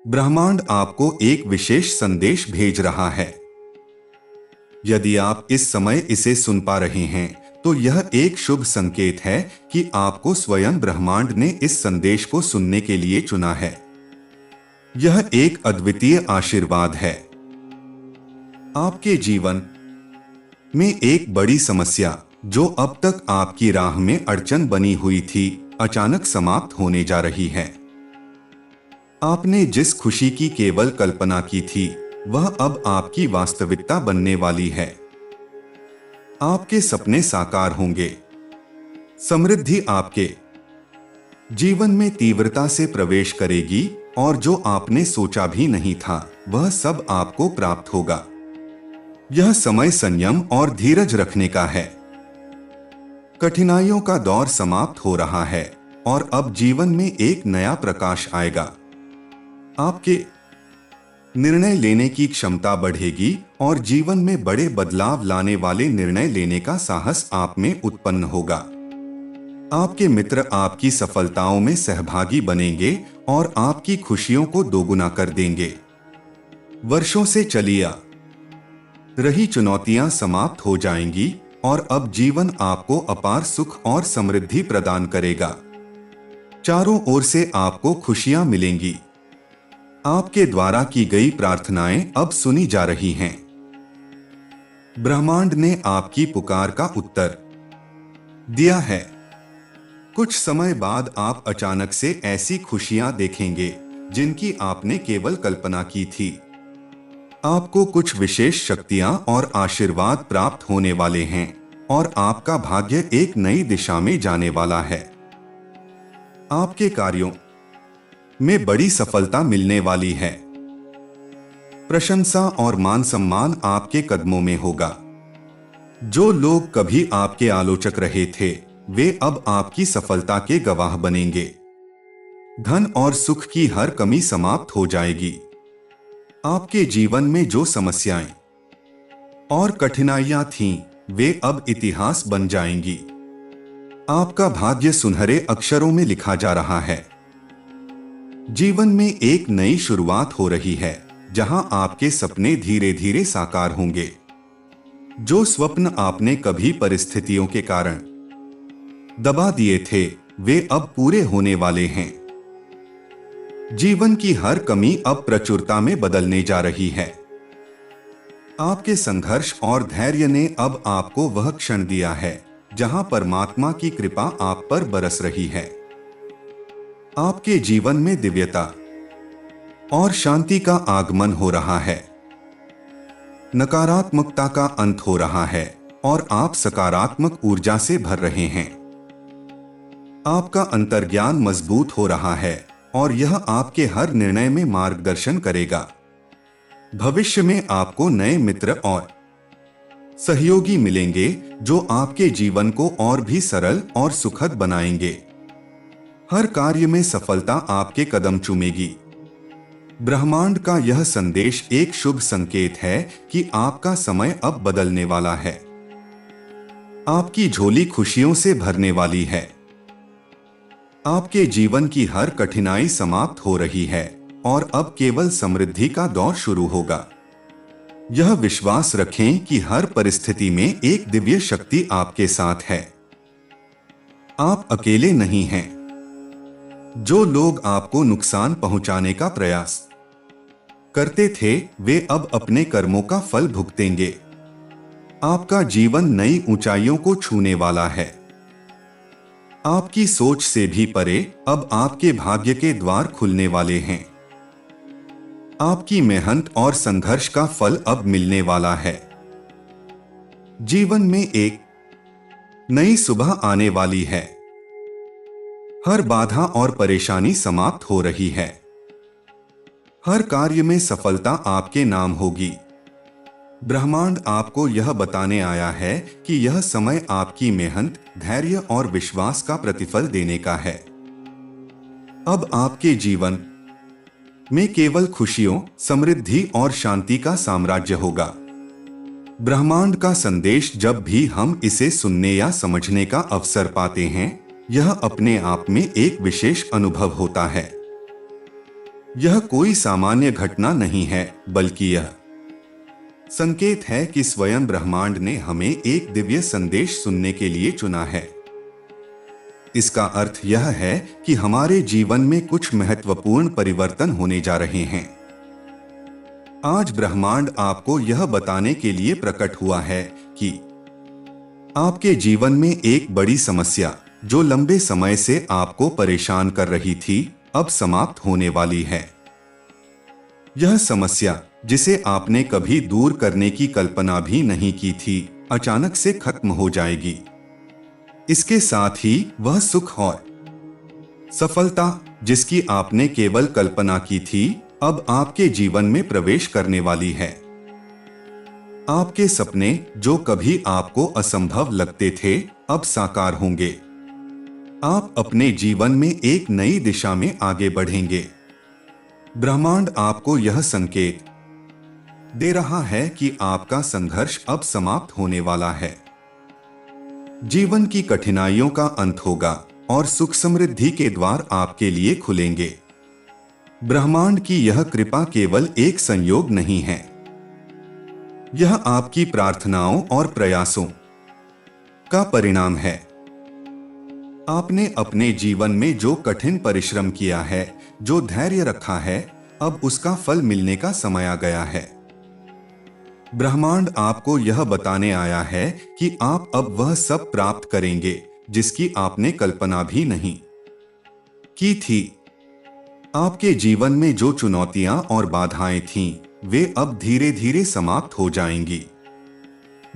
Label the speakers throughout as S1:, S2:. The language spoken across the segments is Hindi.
S1: ब्रह्मांड आपको एक विशेष संदेश भेज रहा है। यदि आप इस समय इसे सुन पा रहे हैं तो यह एक शुभ संकेत है कि आपको स्वयं ब्रह्मांड ने इस संदेश को सुनने के लिए चुना है। यह एक अद्वितीय आशीर्वाद है। आपके जीवन में एक बड़ी समस्या जो अब तक आपकी राह में अड़चन बनी हुई थी, अचानक समाप्त होने जा रही है। आपने जिस खुशी की केवल कल्पना की थी वह अब आपकी वास्तविकता बनने वाली है। आपके सपने साकार होंगे। समृद्धि आपके जीवन में तीव्रता से प्रवेश करेगी और जो आपने सोचा भी नहीं था वह सब आपको प्राप्त होगा। यह समय संयम और धीरज रखने का है। कठिनाइयों का दौर समाप्त हो रहा है और अब जीवन में एक नया प्रकाश आएगा। आपके निर्णय लेने की क्षमता बढ़ेगी और जीवन में बड़े बदलाव लाने वाले निर्णय लेने का साहस आप में उत्पन्न होगा। आपके मित्र आपकी सफलताओं में सहभागी बनेंगे और आपकी खुशियों को दोगुना कर देंगे। वर्षों से चली आ रही चुनौतियां समाप्त हो जाएंगी और अब जीवन आपको अपार सुख और समृद्धि प्रदान करेगा। चारों ओर से आपको खुशियां मिलेंगी। आपके द्वारा की गई प्रार्थनाएं अब सुनी जा रही हैं। ब्रह्मांड ने आपकी पुकार का उत्तर दिया है। कुछ समय बाद आप अचानक से ऐसी खुशियां देखेंगे जिनकी आपने केवल कल्पना की थी। आपको कुछ विशेष शक्तियां और आशीर्वाद प्राप्त होने वाले हैं और आपका भाग्य एक नई दिशा में जाने वाला है। आपके कार्यों में बड़ी सफलता मिलने वाली है। प्रशंसा और मान सम्मान आपके कदमों में होगा। जो लोग कभी आपके आलोचक रहे थे वे अब आपकी सफलता के गवाह बनेंगे। धन और सुख की हर कमी समाप्त हो जाएगी। आपके जीवन में जो समस्याएं और कठिनाइयां थीं, वे अब इतिहास बन जाएंगी। आपका भाग्य सुनहरे अक्षरों में लिखा जा रहा है। जीवन में एक नई शुरुआत हो रही है जहां आपके सपने धीरे धीरे साकार होंगे। जो स्वप्न आपने कभी परिस्थितियों के कारण दबा दिए थे वे अब पूरे होने वाले हैं। जीवन की हर कमी अब प्रचुरता में बदलने जा रही है। आपके संघर्ष और धैर्य ने अब आपको वह क्षण दिया है जहां परमात्मा की कृपा आप पर बरस रही है। आपके जीवन में दिव्यता और शांति का आगमन हो रहा है। नकारात्मकता का अंत हो रहा है और आप सकारात्मक ऊर्जा से भर रहे हैं। आपका अंतर्ज्ञान मजबूत हो रहा है और यह आपके हर निर्णय में मार्गदर्शन करेगा। भविष्य में आपको नए मित्र और सहयोगी मिलेंगे जो आपके जीवन को और भी सरल और सुखद बनाएंगे। हर कार्य में सफलता आपके कदम चूमेगी। ब्रह्मांड का यह संदेश एक शुभ संकेत है कि आपका समय अब बदलने वाला है। आपकी झोली खुशियों से भरने वाली है। आपके जीवन की हर कठिनाई समाप्त हो रही है और अब केवल समृद्धि का दौर शुरू होगा। यह विश्वास रखें कि हर परिस्थिति में एक दिव्य शक्ति आपके साथ है। आप अकेले नहीं हैं। जो लोग आपको नुकसान पहुंचाने का प्रयास करते थे वे अब अपने कर्मों का फल भुगतेंगे। आपका जीवन नई ऊंचाइयों को छूने वाला है। आपकी सोच से भी परे अब आपके भाग्य के द्वार खुलने वाले हैं। आपकी मेहनत और संघर्ष का फल अब मिलने वाला है। जीवन में एक नई सुबह आने वाली है। हर बाधा और परेशानी समाप्त हो रही है। हर कार्य में सफलता आपके नाम होगी। ब्रह्मांड आपको यह बताने आया है कि यह समय आपकी मेहनत, धैर्य और विश्वास का प्रतिफल देने का है। अब आपके जीवन में केवल खुशियों, समृद्धि और शांति का साम्राज्य होगा। ब्रह्मांड का संदेश जब भी हम इसे सुनने या समझने का अवसर पाते हैं, यह अपने आप में एक विशेष अनुभव होता है। यह कोई सामान्य घटना नहीं है, बल्कि यह संकेत है कि स्वयं ब्रह्मांड ने हमें एक दिव्य संदेश सुनने के लिए चुना है। इसका अर्थ यह है कि हमारे जीवन में कुछ महत्वपूर्ण परिवर्तन होने जा रहे हैं। आज ब्रह्मांड आपको यह बताने के लिए प्रकट हुआ है कि आपके जीवन में एक बड़ी समस्या जो लंबे समय से आपको परेशान कर रही थी, अब समाप्त होने वाली है। यह समस्या, जिसे आपने कभी दूर करने की कल्पना भी नहीं की थी, अचानक से खत्म हो जाएगी। इसके साथ ही वह सुख और सफलता, जिसकी आपने केवल कल्पना की थी, अब आपके जीवन में प्रवेश करने वाली है। आपके सपने, जो कभी आपको असंभव लगते थे, अब साकार होंगे। आप अपने जीवन में एक नई दिशा में आगे बढ़ेंगे। ब्रह्मांड आपको यह संकेत दे रहा है कि आपका संघर्ष अब समाप्त होने वाला है। जीवन की कठिनाइयों का अंत होगा और सुख समृद्धि के द्वार आपके लिए खुलेंगे। ब्रह्मांड की यह कृपा केवल एक संयोग नहीं है, यह आपकी प्रार्थनाओं और प्रयासों का परिणाम है। आपने अपने जीवन में जो कठिन परिश्रम किया है, जो धैर्य रखा है, अब उसका फल मिलने का समय आ गया है। ब्रह्मांड आपको यह बताने आया है कि आप अब वह सब प्राप्त करेंगे जिसकी आपने कल्पना भी नहीं की थी। आपके जीवन में जो चुनौतियां और बाधाएं थीं, वे अब धीरे धीरे समाप्त हो जाएंगी।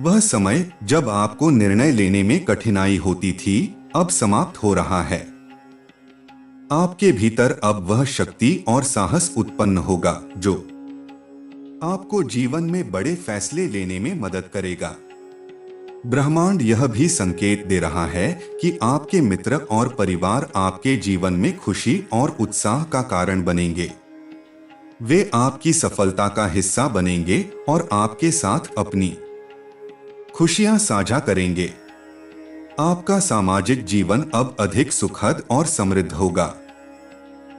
S1: वह समय जब आपको निर्णय लेने में कठिनाई होती थी, अब समाप्त हो रहा है। आपके भीतर अब वह शक्ति और साहस उत्पन्न होगा जो आपको जीवन में बड़े फैसले लेने में मदद करेगा। ब्रह्मांड यह भी संकेत दे रहा है कि आपके मित्र और परिवार आपके जीवन में खुशी और उत्साह का कारण बनेंगे। वे आपकी सफलता का हिस्सा बनेंगे और आपके साथ अपनी खुशियां साझा करेंगे। आपका सामाजिक जीवन अब अधिक सुखद और समृद्ध होगा।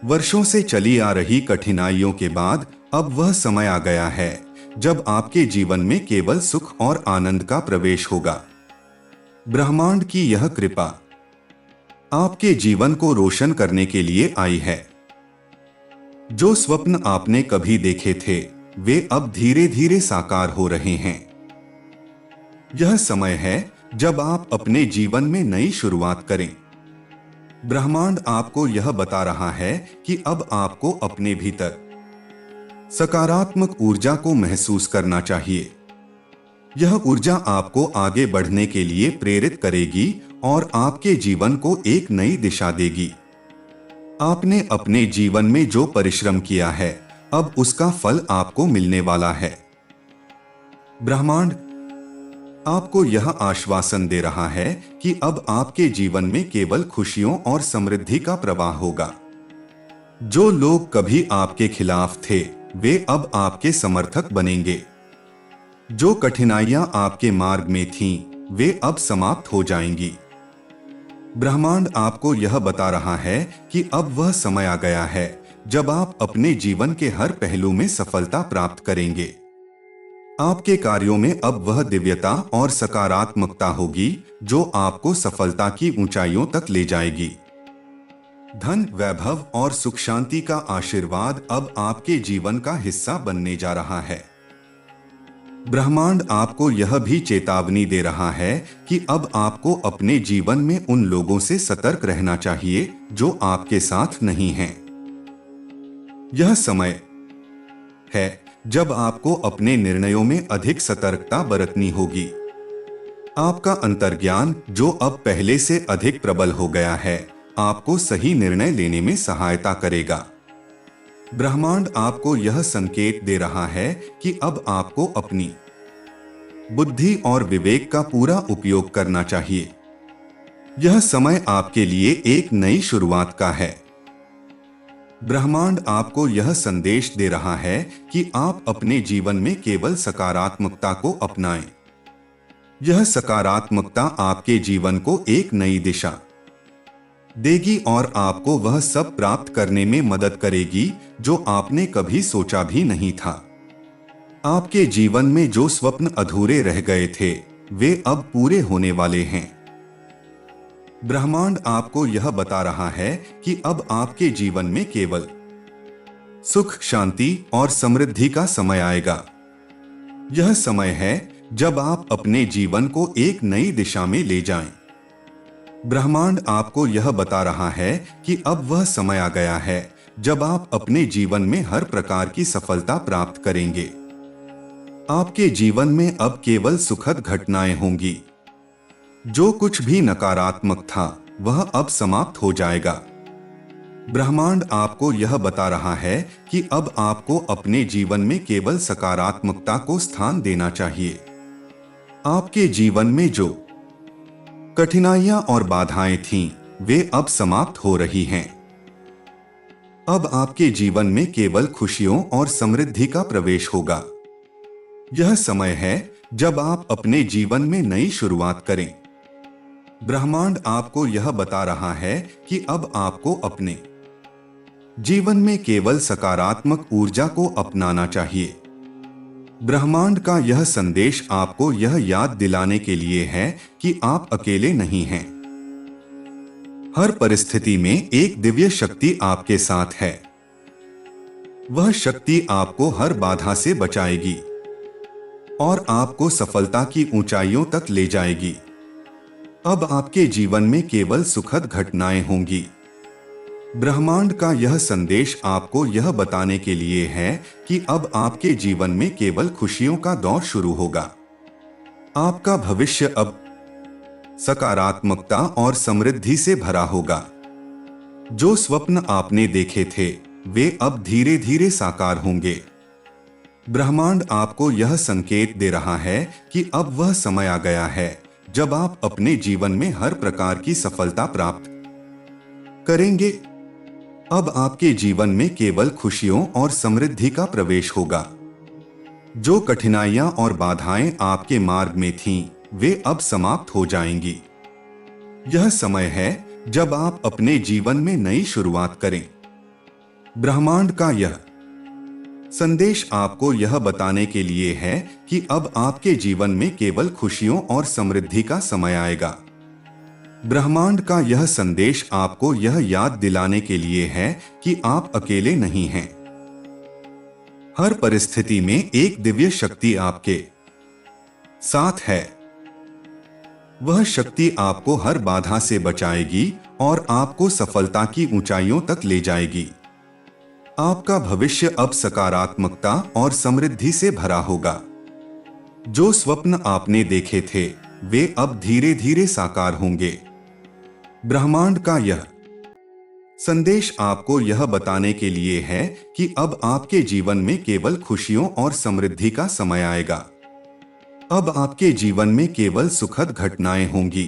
S1: वर्षों से चली आ रही कठिनाइयों के बाद अब वह समय आ गया है जब आपके जीवन में केवल सुख और आनंद का प्रवेश होगा। ब्रह्मांड की यह कृपा आपके जीवन को रोशन करने के लिए आई है। जो स्वप्न आपने कभी देखे थे, वे अब धीरे धीरे साकार हो रहे हैं। यह समय है जब आप अपने जीवन में नई शुरुआत करें। ब्रह्मांड आपको यह बता रहा है कि अब आपको अपने भीतर सकारात्मक ऊर्जा को महसूस करना चाहिए। यह ऊर्जा आपको आगे बढ़ने के लिए प्रेरित करेगी और आपके जीवन को एक नई दिशा देगी। आपने अपने जीवन में जो परिश्रम किया है, अब उसका फल आपको मिलने वाला है। ब्रह्मांड आपको यह आश्वासन दे रहा है कि अब आपके जीवन में केवल खुशियों और समृद्धि का प्रवाह होगा। जो लोग कभी आपके खिलाफ थे, वे अब आपके समर्थक बनेंगे। जो कठिनाइयां आपके मार्ग में थीं, वे अब समाप्त हो जाएंगी। ब्रह्मांड आपको यह बता रहा है कि अब वह समय आ गया है जब आप अपने जीवन के हर पहलू में सफलता प्राप्त करेंगे। आपके कार्यों में अब वह दिव्यता और सकारात्मकता होगी जो आपको सफलता की ऊंचाइयों तक ले जाएगी। धन, वैभव और सुख शांति का आशीर्वाद अब आपके जीवन का हिस्सा बनने जा रहा है। ब्रह्मांड आपको यह भी चेतावनी दे रहा है कि अब आपको अपने जीवन में उन लोगों से सतर्क रहना चाहिए जो आपके साथ नहीं हैं। यह समय है जब आपको अपने निर्णयों में अधिक सतर्कता बरतनी होगी। आपका अंतर्ज्ञान, जो अब पहले से अधिक प्रबल हो गया है, आपको सही निर्णय लेने में सहायता करेगा। ब्रह्मांड आपको यह संकेत दे रहा है कि अब आपको अपनी बुद्धि और विवेक का पूरा उपयोग करना चाहिए। यह समय आपके लिए एक नई शुरुआत का है। ब्रह्मांड आपको यह संदेश दे रहा है कि आप अपने जीवन में केवल सकारात्मकता को अपनाएं। यह सकारात्मकता आपके जीवन को एक नई दिशा देगी और आपको वह सब प्राप्त करने में मदद करेगी जो आपने कभी सोचा भी नहीं था। आपके जीवन में जो स्वप्न अधूरे रह गए थे वे अब पूरे होने वाले हैं। ब्रह्मांड आपको यह बता रहा है कि अब आपके जीवन में केवल सुख, शांति और समृद्धि का समय आएगा। यह समय है जब आप अपने जीवन को एक नई दिशा में ले जाएं। ब्रह्मांड आपको यह बता रहा है कि अब वह समय आ गया है जब आप अपने जीवन में हर प्रकार की सफलता प्राप्त करेंगे। आपके जीवन में अब केवल सुखद घटनाएं होंगी। जो कुछ भी नकारात्मक था वह अब समाप्त हो जाएगा। ब्रह्मांड आपको यह बता रहा है कि अब आपको अपने जीवन में केवल सकारात्मकता को स्थान देना चाहिए। आपके जीवन में जो कठिनाइयां और बाधाएं थीं, वे अब समाप्त हो रही हैं। अब आपके जीवन में केवल खुशियों और समृद्धि का प्रवेश होगा। यह समय है जब आप अपने जीवन में नई शुरुआत करें। ब्रह्मांड आपको यह बता रहा है कि अब आपको अपने जीवन में केवल सकारात्मक ऊर्जा को अपनाना चाहिए। ब्रह्मांड का यह संदेश आपको यह याद दिलाने के लिए है कि आप अकेले नहीं हैं। हर परिस्थिति में एक दिव्य शक्ति आपके साथ है। वह शक्ति आपको हर बाधा से बचाएगी और आपको सफलता की ऊंचाइयों तक ले जाएगी। अब आपके जीवन में केवल सुखद घटनाएं होंगी। ब्रह्मांड का यह संदेश आपको यह बताने के लिए है कि अब आपके जीवन में केवल खुशियों का दौर शुरू होगा। आपका भविष्य अब सकारात्मकता और समृद्धि से भरा होगा। जो स्वप्न आपने देखे थे वे अब धीरे धीरे साकार होंगे। ब्रह्मांड आपको यह संकेत दे रहा है कि अब वह समय आ गया है जब आप अपने जीवन में हर प्रकार की सफलता प्राप्त करेंगे। अब आपके जीवन में केवल खुशियों और समृद्धि का प्रवेश होगा। जो कठिनाइयां और बाधाएं आपके मार्ग में थीं, वे अब समाप्त हो जाएंगी। यह समय है जब आप अपने जीवन में नई शुरुआत करें। ब्रह्मांड का यह संदेश आपको यह बताने के लिए है कि अब आपके जीवन में केवल खुशियों और समृद्धि का समय आएगा। ब्रह्मांड का यह संदेश आपको यह याद दिलाने के लिए है कि आप अकेले नहीं हैं। हर परिस्थिति में एक दिव्य शक्ति आपके साथ है। वह शक्ति आपको हर बाधा से बचाएगी और आपको सफलता की ऊंचाइयों तक ले जाएगी। आपका भविष्य अब सकारात्मकता और समृद्धि से भरा होगा। जो स्वप्न आपने देखे थे वे अब धीरे धीरे साकार होंगे। ब्रह्मांड का यह संदेश आपको यह बताने के लिए है कि अब आपके जीवन में केवल खुशियों और समृद्धि का समय आएगा। अब आपके जीवन में केवल सुखद घटनाएं होंगी।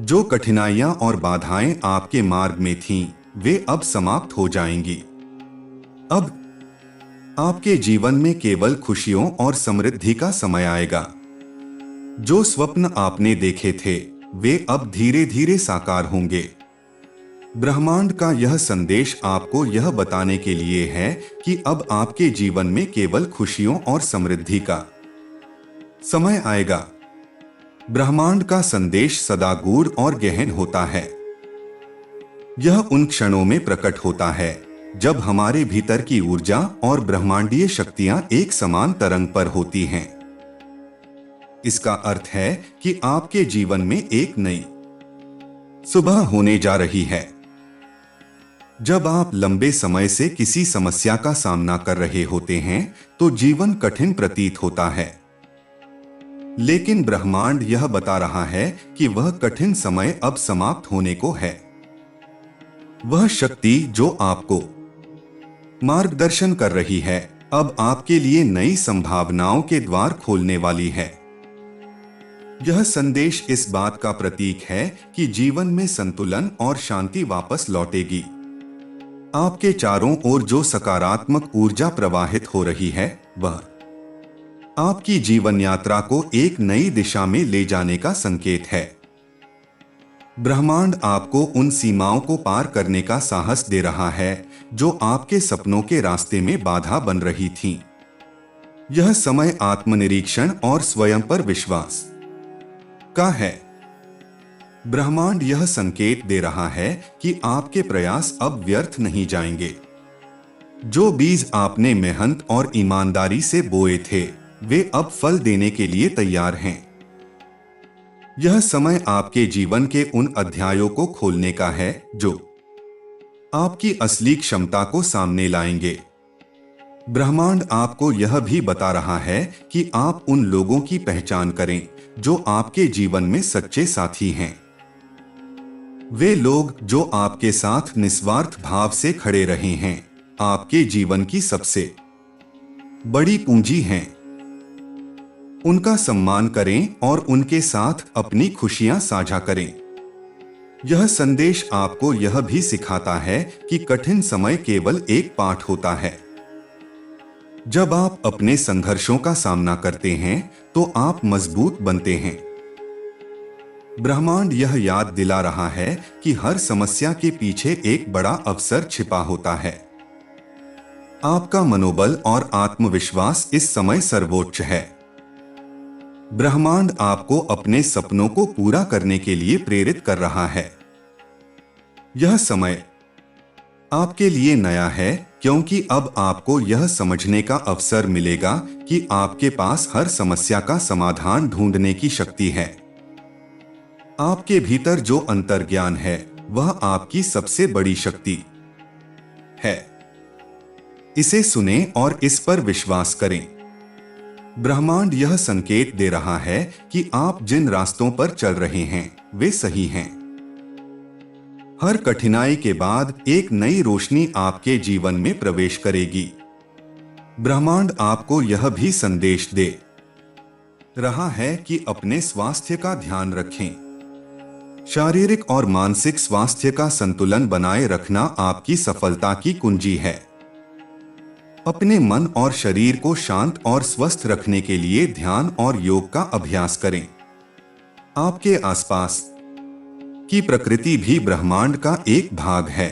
S1: जो कठिनाइयां और बाधाएं आपके मार्ग में थीं, वे अब समाप्त हो जाएंगी। अब आपके जीवन में केवल खुशियों और समृद्धि का समय आएगा। जो स्वप्न आपने देखे थे वे अब धीरे धीरे साकार होंगे। ब्रह्मांड का यह संदेश आपको यह बताने के लिए है कि अब आपके जीवन में केवल खुशियों और समृद्धि का समय आएगा। ब्रह्मांड का संदेश सदा गूढ़ और गहन होता है। यह उन क्षणों में प्रकट होता है जब हमारे भीतर की ऊर्जा और ब्रह्मांडीय शक्तियां एक समान तरंग पर होती हैं। इसका अर्थ है कि आपके जीवन में एक नई सुबह होने जा रही है। जब आप लंबे समय से किसी समस्या का सामना कर रहे होते हैं तो जीवन कठिन प्रतीत होता है, लेकिन ब्रह्मांड यह बता रहा है कि वह कठिन समय अब समाप्त होने को है। वह शक्ति जो आपको मार्गदर्शन कर रही है अब आपके लिए नई संभावनाओं के द्वार खोलने वाली है। यह संदेश इस बात का प्रतीक है कि जीवन में संतुलन और शांति वापस लौटेगी। आपके चारों ओर जो सकारात्मक ऊर्जा प्रवाहित हो रही है वह आपकी जीवन यात्रा को एक नई दिशा में ले जाने का संकेत है। ब्रह्मांड आपको उन सीमाओं को पार करने का साहस दे रहा है जो आपके सपनों के रास्ते में बाधा बन रही थीं। यह समय आत्मनिरीक्षण और स्वयं पर विश्वास का है। ब्रह्मांड यह संकेत दे रहा है कि आपके प्रयास अब व्यर्थ नहीं जाएंगे। जो बीज आपने मेहनत और ईमानदारी से बोए थे, वे अब फल देने के लिए तैयार हैं। यह समय आपके जीवन के उन अध्यायों को खोलने का है जो आपकी असली क्षमता को सामने लाएंगे। ब्रह्मांड आपको यह भी बता रहा है कि आप उन लोगों की पहचान करें जो आपके जीवन में सच्चे साथी हैं। वे लोग जो आपके साथ निस्वार्थ भाव से खड़े रहे हैं, आपके जीवन की सबसे बड़ी पूंजी हैं। उनका सम्मान करें और उनके साथ अपनी खुशियां साझा करें। यह संदेश आपको यह भी सिखाता है कि कठिन समय केवल एक पाठ होता है। जब आप अपने संघर्षों का सामना करते हैं तो आप मजबूत बनते हैं। ब्रह्मांड यह याद दिला रहा है कि हर समस्या के पीछे एक बड़ा अवसर छिपा होता है। आपका मनोबल और आत्मविश्वास इस समय सर्वोच्च है। ब्रह्मांड आपको अपने सपनों को पूरा करने के लिए प्रेरित कर रहा है। यह समय आपके लिए नया है क्योंकि अब आपको यह समझने का अवसर मिलेगा कि आपके पास हर समस्या का समाधान ढूंढने की शक्ति है। आपके भीतर जो अंतर्ज्ञान है वह आपकी सबसे बड़ी शक्ति है। इसे सुनें और इस पर विश्वास करें। ब्रह्मांड यह संकेत दे रहा है कि आप जिन रास्तों पर चल रहे हैं वे सही हैं। हर कठिनाई के बाद एक नई रोशनी आपके जीवन में प्रवेश करेगी। ब्रह्मांड आपको यह भी संदेश दे रहा है कि अपने स्वास्थ्य का ध्यान रखें। शारीरिक और मानसिक स्वास्थ्य का संतुलन बनाए रखना आपकी सफलता की कुंजी है। अपने मन और शरीर को शांत और स्वस्थ रखने के लिए ध्यान और योग का अभ्यास करें। आपके आसपास की प्रकृति भी ब्रह्मांड का एक भाग है।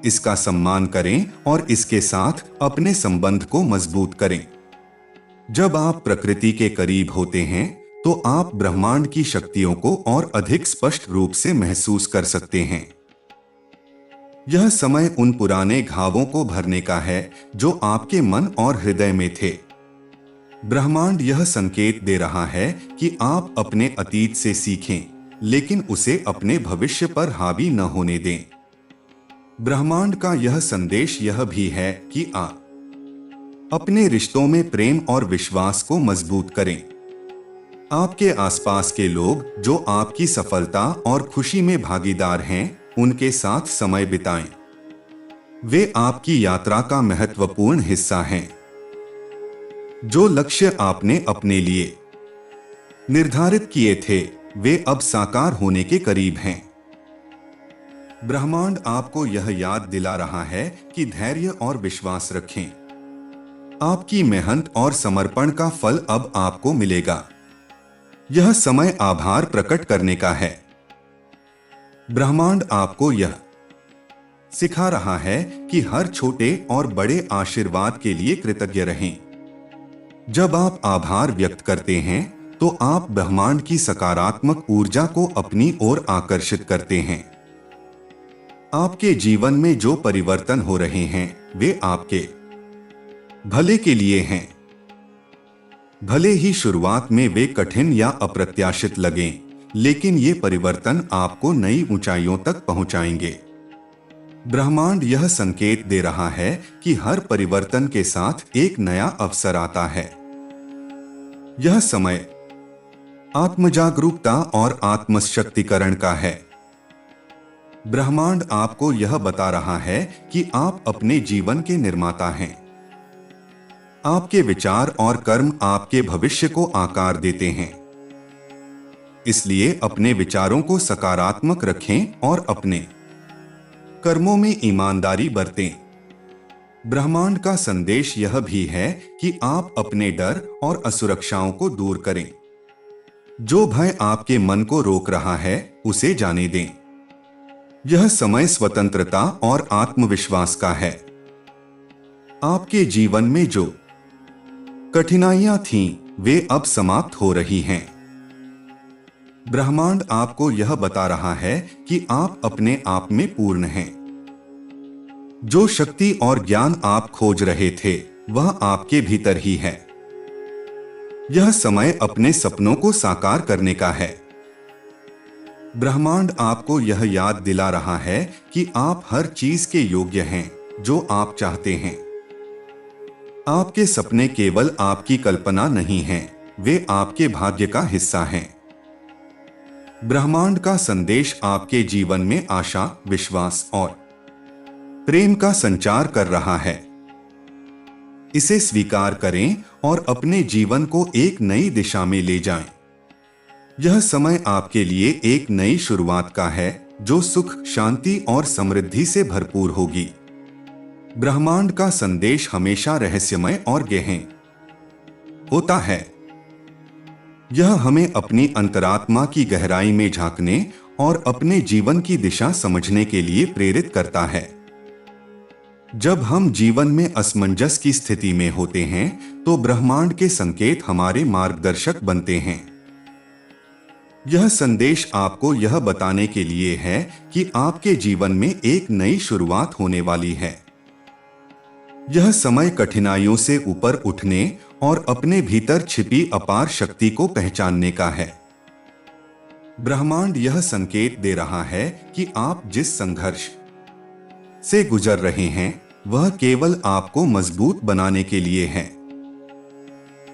S1: इसका सम्मान करें और इसके साथ अपने संबंध को मजबूत करें। जब आप प्रकृति के करीब होते हैं तो आप ब्रह्मांड की शक्तियों को और अधिक स्पष्ट रूप से महसूस कर सकते हैं। यह समय उन पुराने घावों को भरने का है जो आपके मन और हृदय में थे। ब्रह्मांड यह संकेत दे रहा है कि आप अपने अतीत से सीखें, लेकिन उसे अपने भविष्य पर हावी न होने दें। ब्रह्मांड का यह संदेश यह भी है कि आप अपने रिश्तों में प्रेम और विश्वास को मजबूत करें। आपके आसपास के लोग जो आपकी सफलता और खुशी में भागीदार हैं, उनके साथ समय बिताएं। वे आपकी यात्रा का महत्वपूर्ण हिस्सा हैं। जो लक्ष्य आपने अपने लिए निर्धारित किए थे, वे अब साकार होने के करीब हैं। ब्रह्मांड आपको यह याद दिला रहा है कि धैर्य और विश्वास रखें। आपकी मेहनत और समर्पण का फल अब आपको मिलेगा। यह समय आभार प्रकट करने का है। ब्रह्मांड आपको यह सिखा रहा है कि हर छोटे और बड़े आशीर्वाद के लिए कृतज्ञ रहें। जब आप आभार व्यक्त करते हैं तो आप ब्रह्मांड की सकारात्मक ऊर्जा को अपनी ओर आकर्षित करते हैं। आपके जीवन में जो परिवर्तन हो रहे हैं वे आपके भले के लिए हैं। भले ही शुरुआत में वे कठिन या अप्रत्याशित लगें, लेकिन ये परिवर्तन आपको नई ऊंचाइयों तक पहुंचाएंगे। ब्रह्मांड यह संकेत दे रहा है कि हर परिवर्तन के साथ एक नया अवसर आता है। यह समय आत्मजागरूकता और आत्मशक्तिकरण का है। ब्रह्मांड आपको यह बता रहा है कि आप अपने जीवन के निर्माता हैं। आपके विचार और कर्म आपके भविष्य को आकार देते हैं। इसलिए अपने विचारों को सकारात्मक रखें और अपने कर्मों में ईमानदारी बरतें। ब्रह्मांड का संदेश यह भी है कि आप अपने डर और असुरक्षाओं को दूर करें। जो भय आपके मन को रोक रहा है उसे जाने दें। यह समय स्वतंत्रता और आत्मविश्वास का है। आपके जीवन में जो कठिनाइयां थीं, वे अब समाप्त हो रही हैं। ब्रह्मांड आपको यह बता रहा है कि आप अपने आप में पूर्ण हैं। जो शक्ति और ज्ञान आप खोज रहे थे, वह आपके भीतर ही है। यह समय अपने सपनों को साकार करने का है। ब्रह्मांड आपको यह याद दिला रहा है कि आप हर चीज के योग्य हैं जो आप चाहते हैं। आपके सपने केवल आपकी कल्पना नहीं हैं, वे आपके भाग्य का हिस्सा हैं। ब्रह्मांड का संदेश आपके जीवन में आशा, विश्वास और प्रेम का संचार कर रहा है। इसे स्वीकार करें और अपने जीवन को एक नई दिशा में ले जाएं। यह समय आपके लिए एक नई शुरुआत का है, जो सुख, शांति और समृद्धि से भरपूर होगी। ब्रह्मांड का संदेश हमेशा रहस्यमय और गहन होता है। यह हमें अपनी अंतरात्मा की गहराई में झांकने और अपने जीवन की दिशा समझने के लिए प्रेरित करता है। जब हम जीवन में असमंजस की स्थिति में होते हैं, तो ब्रह्मांड के संकेत हमारे मार्गदर्शक बनते हैं। यह संदेश आपको यह बताने के लिए है कि आपके जीवन में एक नई शुरुआत होने वाली है। यह समय कठिनाइयों से ऊपर उठने और अपने भीतर छिपी अपार शक्ति को पहचानने का है। ब्रह्मांड यह संकेत दे रहा है कि आप जिस संघर्ष से गुजर रहे हैं, वह केवल आपको मजबूत बनाने के लिए है।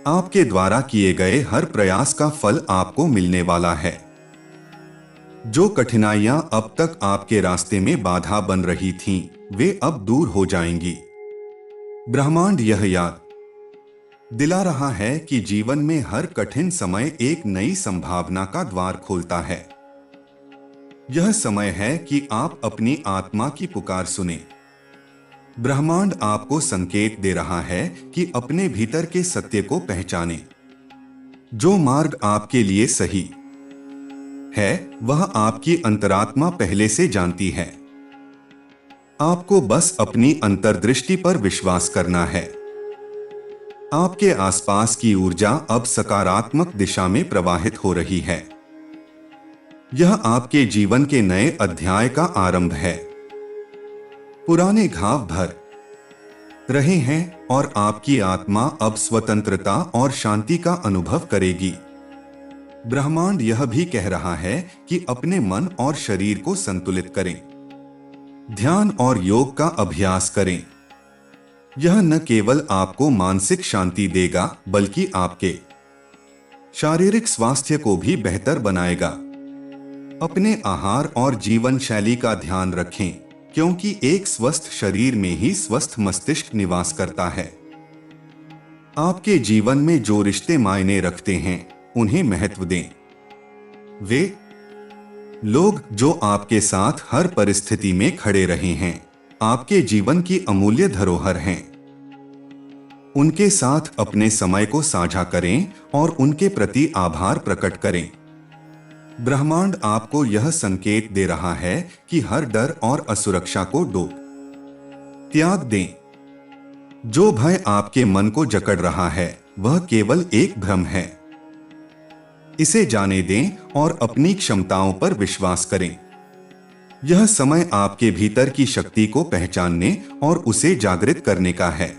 S1: आपके द्वारा किए गए हर प्रयास का फल आपको मिलने वाला है। जो कठिनाइयां अब तक आपके रास्ते में बाधा बन रही थीं, वे अब दूर हो जाएंगी। ब्रह्मांड यह याद दिला रहा है कि जीवन में हर कठिन समय एक नई संभावना का द्वार खोलता है। यह समय है कि आप अपनी आत्मा की पुकार सुने। ब्रह्मांड आपको संकेत दे रहा है कि अपने भीतर के सत्य को पहचानें। जो मार्ग आपके लिए सही है, वह आपकी अंतरात्मा पहले से जानती है। आपको बस अपनी अंतर्दृष्टि पर विश्वास करना है। आपके आसपास की ऊर्जा अब सकारात्मक दिशा में प्रवाहित हो रही है। यह आपके जीवन के नए अध्याय का आरंभ है। पुराने घाव भर रहे हैं और आपकी आत्मा अब स्वतंत्रता और शांति का अनुभव करेगी। ब्रह्मांड यह भी कह रहा है कि अपने मन और शरीर को संतुलित करें। ध्यान और योग का अभ्यास करें। यह न केवल आपको मानसिक शांति देगा, बल्कि आपके शारीरिक स्वास्थ्य को भी बेहतर बनाएगा। अपने आहार और जीवन शैली का ध्यान रखें, क्योंकि एक स्वस्थ शरीर में ही स्वस्थ मस्तिष्क निवास करता है। आपके जीवन में जो रिश्ते मायने रखते हैं, उन्हें महत्व दें। वे लोग जो आपके साथ हर परिस्थिति में खड़े रहे हैं, आपके जीवन की अमूल्य धरोहर हैं। उनके साथ अपने समय को साझा करें और उनके प्रति आभार प्रकट करें। ब्रह्मांड आपको यह संकेत दे रहा है कि हर डर और असुरक्षा को त्याग दें। जो भय आपके मन को जकड़ रहा है, वह केवल एक भ्रम है। इसे जाने दें और अपनी क्षमताओं पर विश्वास करें। यह समय आपके भीतर की शक्ति को पहचानने और उसे जागृत करने का है।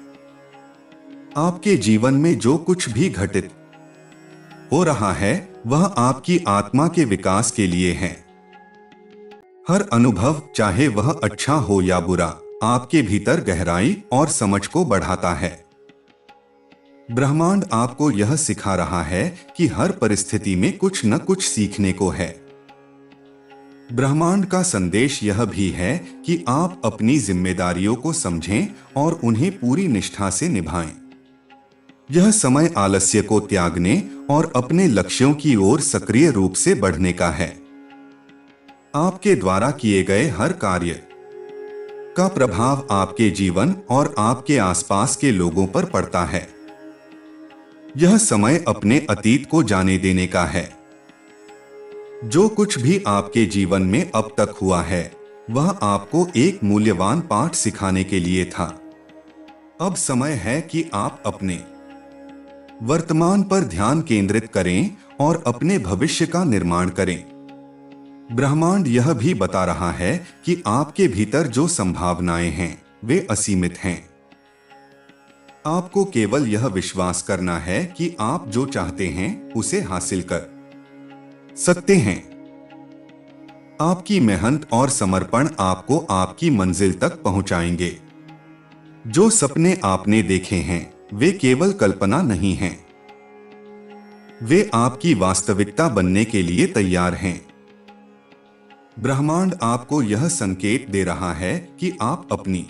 S1: आपके जीवन में जो कुछ भी घटित हो रहा है, वह आपकी आत्मा के विकास के लिए है। हर अनुभव, चाहे वह अच्छा हो या बुरा, आपके भीतर गहराई और समझ को बढ़ाता है। ब्रह्मांड आपको यह सिखा रहा है कि हर परिस्थिति में कुछ न कुछ सीखने को है। ब्रह्मांड का संदेश यह भी है कि आप अपनी जिम्मेदारियों को समझें और उन्हें पूरी निष्ठा से निभाएं। यह समय आलस्य को त्यागने और अपने लक्ष्यों की ओर सक्रिय रूप से बढ़ने का है। आपके द्वारा किए गए हर कार्य का प्रभाव आपके जीवन और आपके आसपास के लोगों पर पड़ता है। यह समय अपने अतीत को जाने देने का है। जो कुछ भी आपके जीवन में अब तक हुआ है वह आपको एक मूल्यवान पाठ सिखाने के लिए था। अब समय है कि आप अपने वर्तमान पर ध्यान केंद्रित करें और अपने भविष्य का निर्माण करें। ब्रह्मांड यह भी बता रहा है कि आपके भीतर जो संभावनाएं हैं वे असीमित हैं। आपको केवल यह विश्वास करना है कि आप जो चाहते हैं उसे हासिल कर सकते हैं। आपकी मेहनत और समर्पण आपको आपकी मंजिल तक पहुंचाएंगे। जो सपने आपने देखे हैं वे केवल कल्पना नहीं हैं, वे आपकी वास्तविकता बनने के लिए तैयार हैं। ब्रह्मांड आपको यह संकेत दे रहा है कि आप अपनी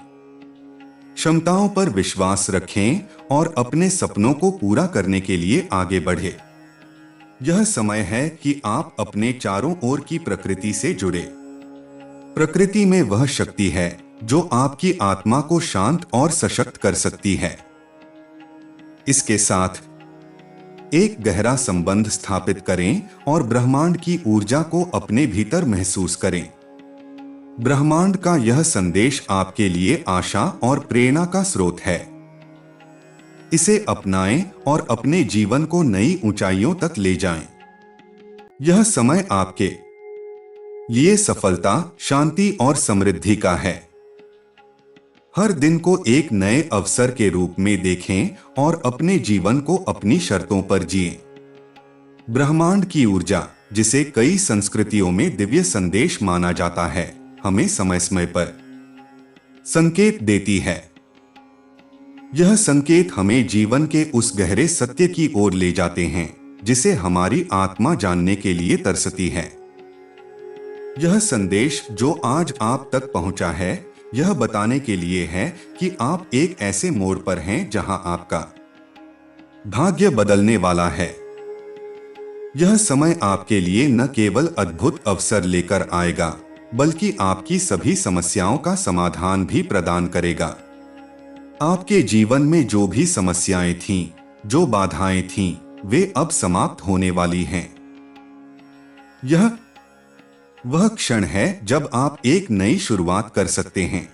S1: क्षमताओं पर विश्वास रखें और अपने सपनों को पूरा करने के लिए आगे बढ़े। यह समय है कि आप अपने चारों ओर की प्रकृति से जुड़े। प्रकृति में वह शक्ति है जो आपकी आत्मा को शांत और सशक्त कर सकती है। इसके साथ एक गहरा संबंध स्थापित करें और ब्रह्मांड की ऊर्जा को अपने भीतर महसूस करें। ब्रह्मांड का यह संदेश आपके लिए आशा और प्रेरणा का स्रोत है। इसे अपनाएं और अपने जीवन को नई ऊंचाइयों तक ले जाएं। यह समय आपके लिए सफलता, शांति और समृद्धि का है। हर दिन को एक नए अवसर के रूप में देखें और अपने जीवन को अपनी शर्तों पर जिएं। ब्रह्मांड की ऊर्जा, जिसे कई संस्कृतियों में दिव्य संदेश माना जाता है, हमें समय समय पर संकेत देती है। यह संकेत हमें जीवन के उस गहरे सत्य की ओर ले जाते हैं जिसे हमारी आत्मा जानने के लिए तरसती है। यह संदेश जो आज आप तक पहुंचा है यह बताने के लिए है कि आप एक ऐसे मोड़ पर हैं जहां आपका भाग्य बदलने वाला है। यह समय आपके लिए न केवल अद्भुत अवसर लेकर आएगा बल्कि आपकी सभी समस्याओं का समाधान भी प्रदान करेगा। आपके जीवन में जो भी समस्याएं थीं, जो बाधाएं थीं, वे अब समाप्त होने वाली हैं। यह वह क्षण है जब आप एक नई शुरुआत कर सकते हैं।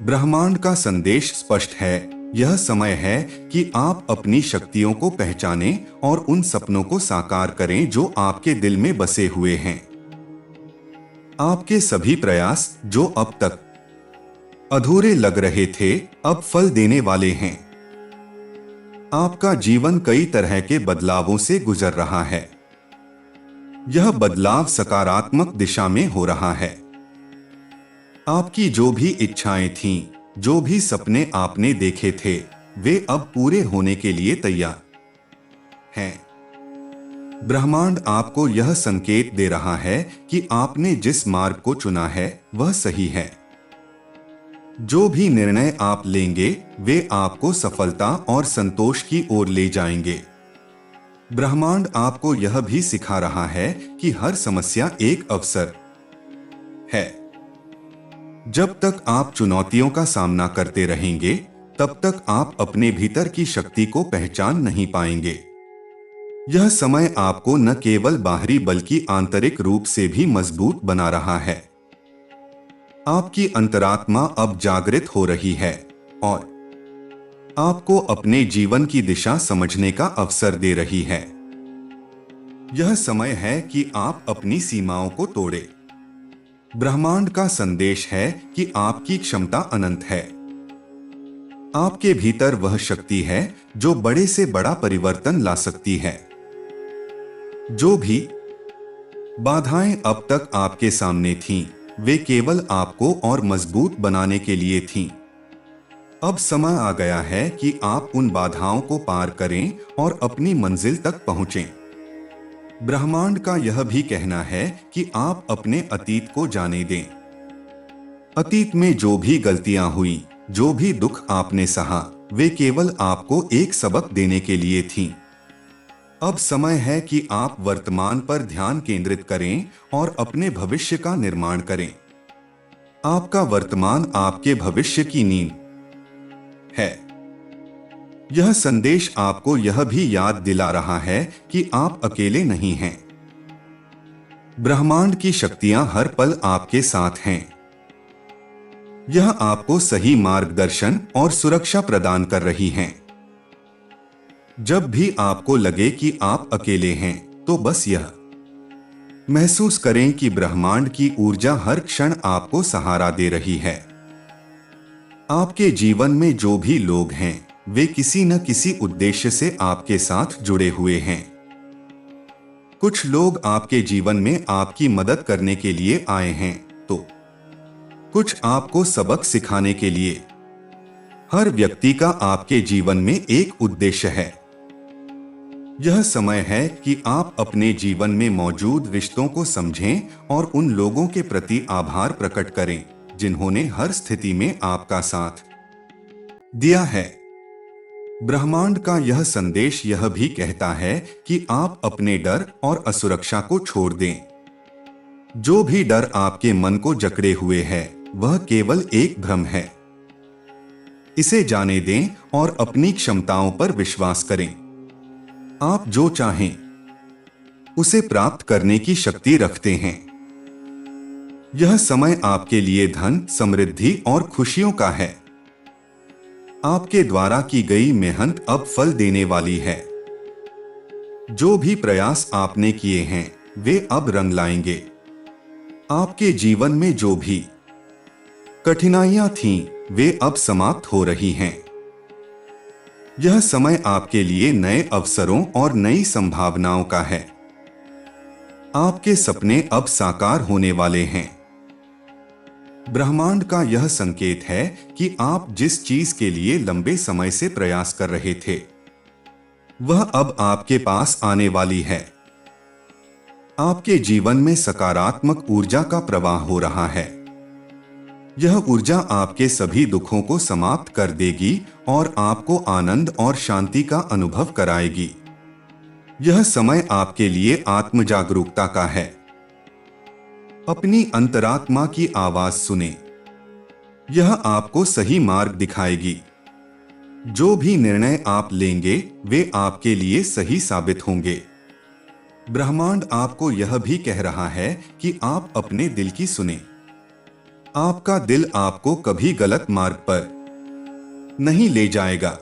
S1: ब्रह्मांड का संदेश स्पष्ट है। यह समय है कि आप अपनी शक्तियों को पहचानें और उन सपनों को साकार करें जो आपके दिल में बसे हुए हैं। आपके सभी प्रयास जो अब तक अधूरे लग रहे थे, अब फल देने वाले हैं। आपका जीवन कई तरह के बदलावों से गुजर रहा है। यह बदलाव सकारात्मक दिशा में हो रहा है। आपकी जो भी इच्छाएं थीं, जो भी सपने आपने देखे थे, वे अब पूरे होने के लिए तैयार हैं। ब्रह्मांड आपको यह संकेत दे रहा है कि आपने जिस मार्ग को चुना है वह सही है। जो भी निर्णय आप लेंगे वे आपको सफलता और संतोष की ओर ले जाएंगे। ब्रह्मांड आपको यह भी सिखा रहा है कि हर समस्या एक अवसर है। जब तक आप चुनौतियों का सामना करते रहेंगे, तब तक आप अपने भीतर की शक्ति को पहचान नहीं पाएंगे। यह समय आपको न केवल बाहरी बल्कि आंतरिक रूप से भी मजबूत बना रहा है। आपकी अंतरात्मा अब जागृत हो रही है और आपको अपने जीवन की दिशा समझने का अवसर दे रही है। यह समय है कि आप अपनी सीमाओं को तोड़ें। ब्रह्मांड का संदेश है कि आपकी क्षमता अनंत है। आपके भीतर वह शक्ति है जो बड़े से बड़ा परिवर्तन ला सकती है। जो भी बाधाएं अब तक आपके सामने थीं, वे केवल आपको और मजबूत बनाने के लिए थीं। अब समय आ गया है कि आप उन बाधाओं को पार करें और अपनी मंजिल तक पहुंचें। ब्रह्मांड का यह भी कहना है कि आप अपने अतीत को जाने दें। अतीत में जो भी गलतियां हुई, जो भी दुख आपने सहा, वे केवल आपको एक सबक देने के लिए थीं। अब समय है कि आप वर्तमान पर ध्यान केंद्रित करें और अपने भविष्य का निर्माण करें। आपका वर्तमान आपके भविष्य की नींव है। यह संदेश आपको यह भी याद दिला रहा है कि आप अकेले नहीं हैं। ब्रह्मांड की शक्तियां हर पल आपके साथ हैं। यह आपको सही मार्गदर्शन और सुरक्षा प्रदान कर रही हैं। जब भी आपको लगे कि आप अकेले हैं, तो बस यह महसूस करें कि ब्रह्मांड की ऊर्जा हर क्षण आपको सहारा दे रही है। आपके जीवन में जो भी लोग हैं, वे किसी न किसी उद्देश्य से आपके साथ जुड़े हुए हैं। कुछ लोग आपके जीवन में आपकी मदद करने के लिए आए हैं, तो कुछ आपको सबक सिखाने के लिए। हर व्यक्ति का आपके जीवन में एक उद्देश्य है। यह समय है कि आप अपने जीवन में मौजूद रिश्तों को समझें और उन लोगों के प्रति आभार प्रकट करें जिन्होंने हर स्थिति में आपका साथ दिया है। ब्रह्मांड का यह संदेश यह भी कहता है कि आप अपने डर और असुरक्षा को छोड़ दें। जो भी डर आपके मन को जकड़े हुए है, वह केवल एक भ्रम है। इसे जाने दें और अपनी क्षमताओं पर विश्वास करें। आप जो चाहें उसे प्राप्त करने की शक्ति रखते हैं। यह समय आपके लिए धन, समृद्धि और खुशियों का है। आपके द्वारा की गई मेहनत अब फल देने वाली है। जो भी प्रयास आपने किए हैं, वे अब रंग लाएंगे। आपके जीवन में जो भी कठिनाइयां थीं, वे अब समाप्त हो रही हैं। यह समय आपके लिए नए अवसरों और नई संभावनाओं का है। आपके सपने अब साकार होने वाले हैं। ब्रह्मांड का यह संकेत है कि आप जिस चीज के लिए लंबे समय से प्रयास कर रहे थे, वह अब आपके पास आने वाली है। आपके जीवन में सकारात्मक ऊर्जा का प्रवाह हो रहा है। यह ऊर्जा आपके सभी दुखों को समाप्त कर देगी और आपको आनंद और शांति का अनुभव कराएगी। यह समय आपके लिए आत्म जागरूकता का है। अपनी अंतरात्मा की आवाज सुने। यह आपको सही मार्ग दिखाएगी। जो भी निर्णय आप लेंगे, वे आपके लिए सही साबित होंगे। ब्रह्मांड आपको यह भी कह रहा है कि आप अपने दिल की सुने। आपका दिल आपको कभी गलत मार्ग पर नहीं ले जाएगा।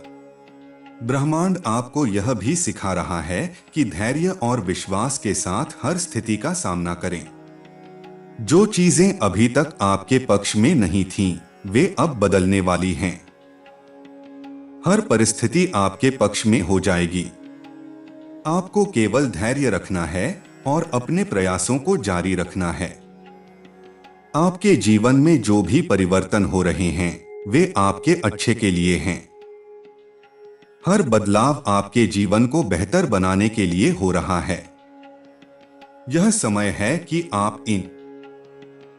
S1: ब्रह्मांड आपको यह भी सिखा रहा है कि धैर्य और विश्वास के साथ हर स्थिति का सामना करें। जो चीजें अभी तक आपके पक्ष में नहीं थीं, वे अब बदलने वाली हैं। हर परिस्थिति आपके पक्ष में हो जाएगी। आपको केवल धैर्य रखना है और अपने प्रयासों को जारी रखना है। आपके जीवन में जो भी परिवर्तन हो रहे हैं, वे आपके अच्छे के लिए हैं। हर बदलाव आपके जीवन को बेहतर बनाने के लिए हो रहा है। यह समय है कि आप इन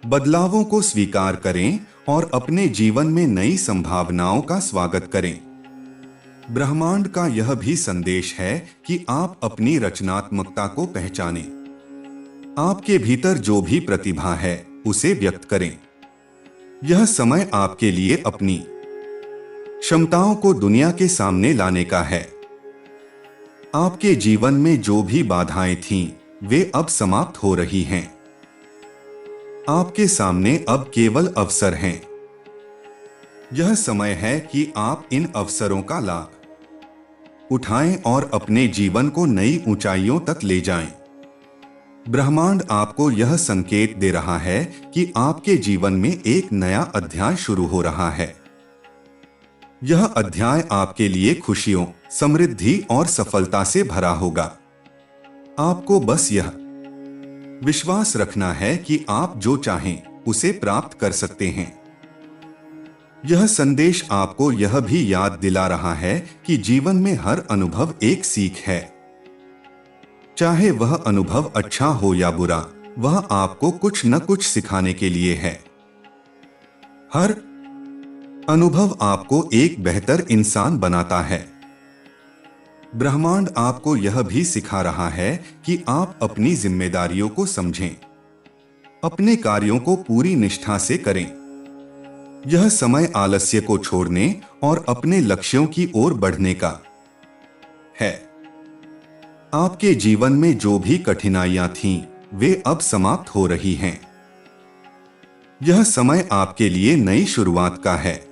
S1: बदलावों को स्वीकार करें और अपने जीवन में नई संभावनाओं का स्वागत करें। ब्रह्मांड का यह भी संदेश है कि आप अपनी रचनात्मकता को पहचानें। आपके भीतर जो भी प्रतिभा है, उसे व्यक्त करें। यह समय आपके लिए अपनी क्षमताओं को दुनिया के सामने लाने का है। आपके जीवन में जो भी बाधाएं थीं, वे अब समाप्त हो रही हैं। आपके सामने अब केवल अवसर हैं। यह समय है कि आप इन अवसरों का लाभ उठाएं और अपने जीवन को नई ऊंचाइयों तक ले जाएं। ब्रह्मांड आपको यह संकेत दे रहा है कि आपके जीवन में एक नया अध्याय शुरू हो रहा है। यह अध्याय आपके लिए खुशियों, समृद्धि और सफलता से भरा होगा। आपको बस यह विश्वास रखना है कि आप जो चाहें, उसे प्राप्त कर सकते हैं। यह संदेश आपको यह भी याद दिला रहा है कि जीवन में हर अनुभव एक सीख है। चाहे वह अनुभव अच्छा हो या बुरा, वह आपको कुछ न कुछ सिखाने के लिए है। हर अनुभव आपको एक बेहतर इंसान बनाता है। ब्रह्मांड आपको यह भी सिखा रहा है कि आप अपनी जिम्मेदारियों को समझें। अपने कार्यों को पूरी निष्ठा से करें। यह समय आलस्य को छोड़ने और अपने लक्ष्यों की ओर बढ़ने का है। आपके जीवन में जो भी कठिनाइयां थीं, वे अब समाप्त हो रही हैं। यह समय आपके लिए नई शुरुआत का है।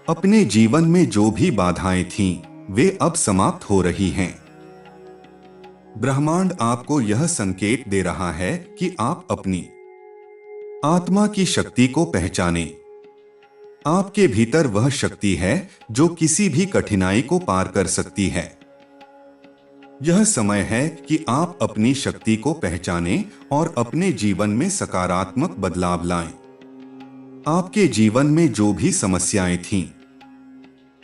S1: अपने जीवन में जो भी बाधाएं थीं, वे अब समाप्त हो रही हैं। ब्रह्मांड आपको यह संकेत दे रहा है कि आप अपनी आत्मा की शक्ति को पहचानें। आपके भीतर वह शक्ति है जो किसी भी कठिनाई को पार कर सकती है। यह समय है कि आप अपनी शक्ति को पहचानें और अपने जीवन में सकारात्मक बदलाव लाएं। आपके जीवन में जो भी समस्याएं थीं,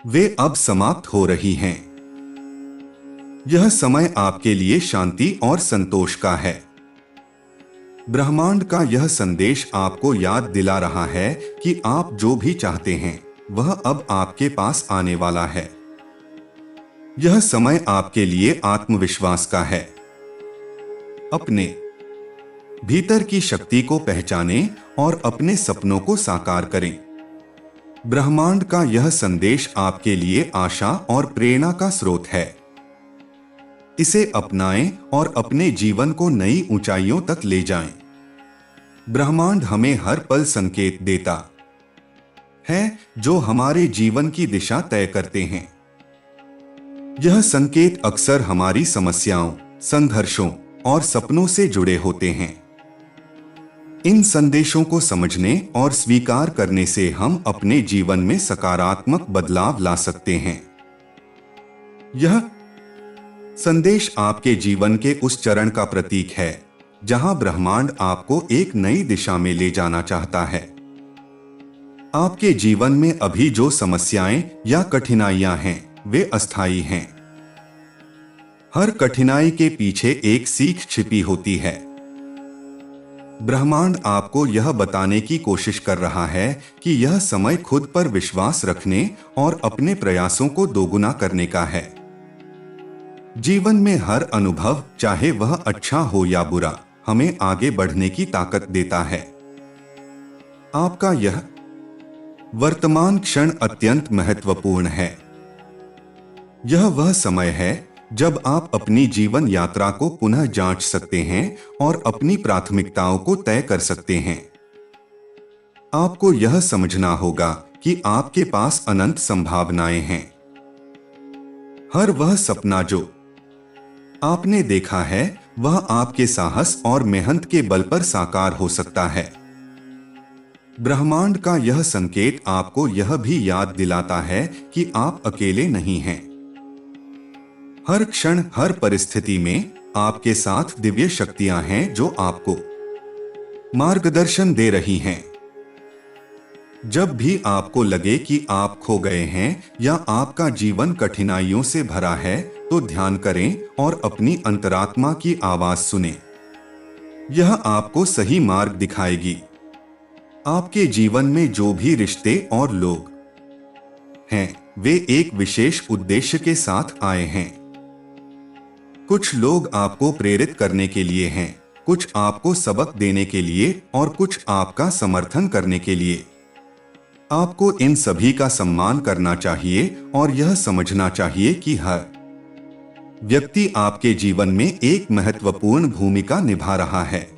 S1: वे अब समाप्त हो रही हैं। यह समय आपके लिए शांति और संतोष का है। ब्रह्मांड का यह संदेश आपको याद दिला रहा है कि आप जो भी चाहते हैं, वह अब आपके पास आने वाला है। यह समय आपके लिए आत्मविश्वास का है। अपने भीतर की शक्ति को पहचानें और अपने सपनों को साकार करें। ब्रह्मांड का यह संदेश आपके लिए आशा और प्रेरणा का स्रोत है। इसे अपनाएं और अपने जीवन को नई ऊंचाइयों तक ले जाएं। ब्रह्मांड हमें हर पल संकेत देता है जो हमारे जीवन की दिशा तय करते हैं। यह संकेत अक्सर हमारी समस्याओं, संघर्षों और सपनों से जुड़े होते हैं। इन संदेशों को समझने और स्वीकार करने से हम अपने जीवन में सकारात्मक बदलाव ला सकते हैं। यह संदेश आपके जीवन के उस चरण का प्रतीक है जहां ब्रह्मांड आपको एक नई दिशा में ले जाना चाहता है। आपके जीवन में अभी जो समस्याएं या कठिनाइयां हैं, वे अस्थायी हैं। हर कठिनाई के पीछे एक सीख छिपी होती है। ब्रह्मांड आपको यह बताने की कोशिश कर रहा है कि यह समय खुद पर विश्वास रखने और अपने प्रयासों को दोगुना करने का है। जीवन में हर अनुभव, चाहे वह अच्छा हो या बुरा, हमें आगे बढ़ने की ताकत देता है। आपका यह वर्तमान क्षण अत्यंत महत्वपूर्ण है। यह वह समय है जब आप अपनी जीवन यात्रा को पुनः जांच सकते हैं और अपनी प्राथमिकताओं को तय कर सकते हैं। आपको यह समझना होगा कि आपके पास अनंत संभावनाएं हैं। हर वह सपना जो आपने देखा है, वह आपके साहस और मेहनत के बल पर साकार हो सकता है। ब्रह्मांड का यह संकेत आपको यह भी याद दिलाता है कि आप अकेले नहीं हैं। हर क्षण, हर परिस्थिति में आपके साथ दिव्य शक्तियां हैं जो आपको मार्गदर्शन दे रही हैं। जब भी आपको लगे कि आप खो गए हैं या आपका जीवन कठिनाइयों से भरा है, तो ध्यान करें और अपनी अंतरात्मा की आवाज सुनें। यह आपको सही मार्ग दिखाएगी। आपके जीवन में जो भी रिश्ते और लोग हैं, वे एक विशेष उद्देश्य के साथ आए हैं। कुछ लोग आपको प्रेरित करने के लिए हैं, कुछ आपको सबक देने के लिए और कुछ आपका समर्थन करने के लिए। आपको इन सभी का सम्मान करना चाहिए और यह समझना चाहिए कि हर व्यक्ति आपके जीवन में एक महत्वपूर्ण भूमिका निभा रहा है।